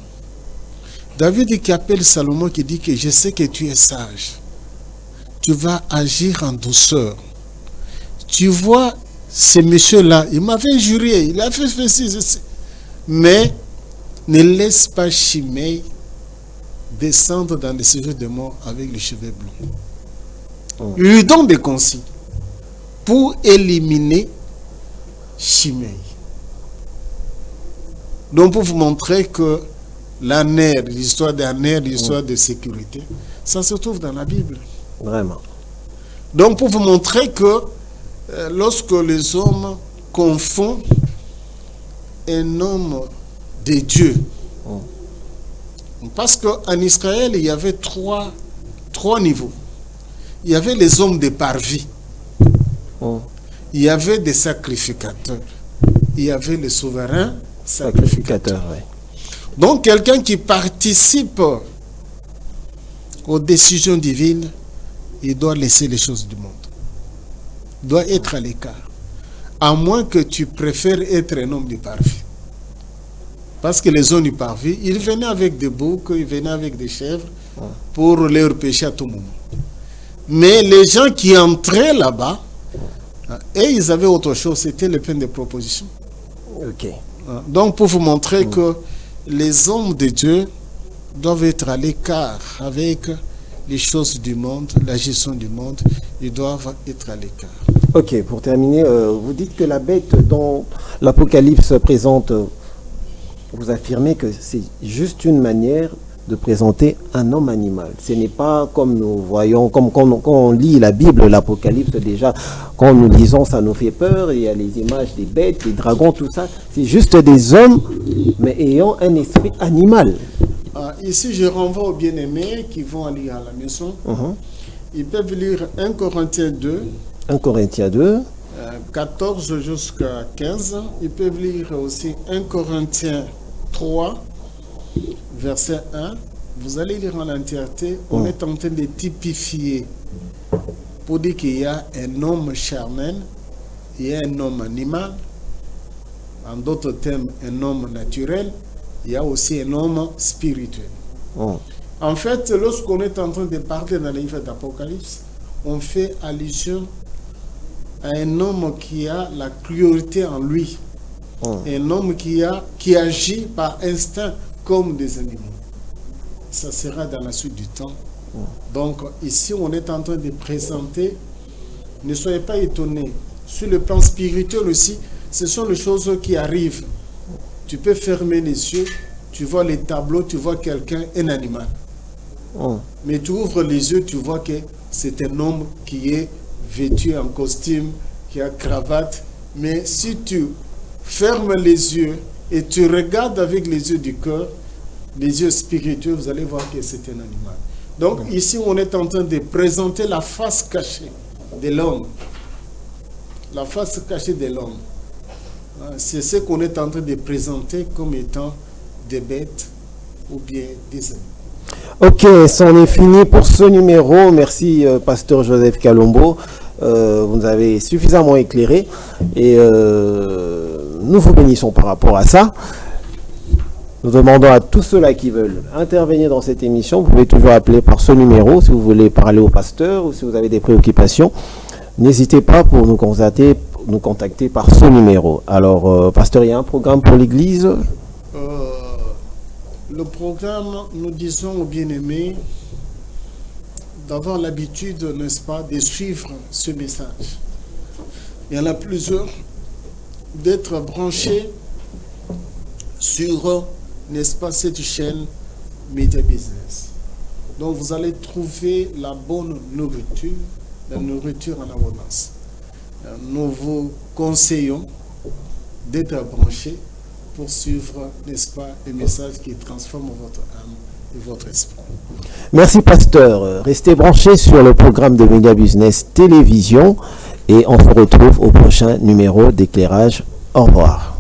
David qui appelle Salomon, qui dit que je sais que tu es sage. Tu vas agir en douceur. Tu vois, ce monsieur-là, il m'avait juré, il a fait ceci. Mais ne laisse pas Shimei descendre dans le séjour de mort avec les cheveux blancs. Il lui donne des consignes pour éliminer Shimei. Donc pour vous montrer que l'histoire d'un air, l'histoire de sécurité, ça se trouve dans la Bible. Vraiment. Donc pour vous montrer que lorsque les hommes confondent un homme de Dieu, parce qu'en Israël, il y avait trois niveaux. Il y avait les hommes de parvis, il y avait des sacrificateurs, il y avait les souverains sacrificateurs. Donc quelqu'un qui participe aux décisions divines, il doit laisser les choses du monde. Il doit être à l'écart. À moins que tu préfères être un homme du parvis. Parce que les hommes du parvis, ils venaient avec des boucs, ils venaient avec des chèvres pour leur pêcher à tout moment. Mais les gens qui entraient là-bas, et ils avaient autre chose, c'était le pain de proposition. Donc pour vous montrer que les hommes de Dieu doivent être à l'écart avec les choses du monde, la gestion du monde, ils doivent être à l'écart. Ok, pour terminer, vous dites que la bête dont l'Apocalypse présente, vous affirmez que c'est juste une manière de présenter un homme animal. Ce n'est pas comme nous voyons, comme quand on lit la Bible, l'Apocalypse déjà, quand nous lisons, ça nous fait peur, il y a les images des bêtes, des dragons, tout ça. C'est juste des hommes, mais ayant un esprit animal. Ici, je renvoie aux bien-aimés qui vont lire à la maison. Ils peuvent lire 1 Corinthiens 2. 1 Corinthiens 2. 14 jusqu'à 15. Ils peuvent lire aussi 1 Corinthiens 3, verset 1. Vous allez lire en entièreté. On est en train de typifier pour dire qu'il y a un homme charnel, il y a un homme animal, en d'autres termes, un homme naturel, il y a aussi un homme spirituel. En fait, lorsqu'on est en train de parler dans le livre d'Apocalypse, on fait allusion à un homme qui a la cruauté en lui. Un homme qui agit par instinct comme des animaux. Ça sera dans la suite du temps. Donc ici, on est en train de présenter, ne soyez pas étonnés, sur le plan spirituel aussi, ce sont les choses qui arrivent. Tu peux fermer les yeux, tu vois les tableaux, tu vois quelqu'un, un animal. Mais tu ouvres les yeux, tu vois que c'est un homme qui est vêtu en costume, qui a cravate. Mais si tu fermes les yeux et tu regardes avec les yeux du cœur, les yeux spirituels, vous allez voir que c'est un animal. Donc ici, on est en train de présenter la face cachée de l'homme. La face cachée de l'homme. C'est ce qu'on est en train de présenter comme étant des bêtes ou bien des animaux. Ok, c'en est fini pour ce numéro. Merci, pasteur Joseph Kalombo. Vous nous avez suffisamment éclairé et nous vous bénissons par rapport à ça. Nous demandons à tous ceux-là qui veulent intervenir dans cette émission, vous pouvez toujours appeler par ce numéro si vous voulez parler au pasteur ou si vous avez des préoccupations. N'hésitez pas pour nous contacter nous contacter par ce numéro. Alors, pasteur, il y a un programme pour l'église? Le programme, nous disons aux bien-aimés d'avoir l'habitude, n'est-ce pas, de suivre ce message. Il y en a plusieurs, d'être branchés sur, n'est-ce pas, cette chaîne Media Business. Donc vous allez trouver la bonne nourriture, la nourriture en abondance. Nous vous conseillons d'être branchés pour suivre, n'est-ce pas, les messages qui transforment votre âme et votre esprit. Merci, pasteur. Restez branchés sur le programme de Media Business Télévision et on se retrouve au prochain numéro d'éclairage. Au revoir.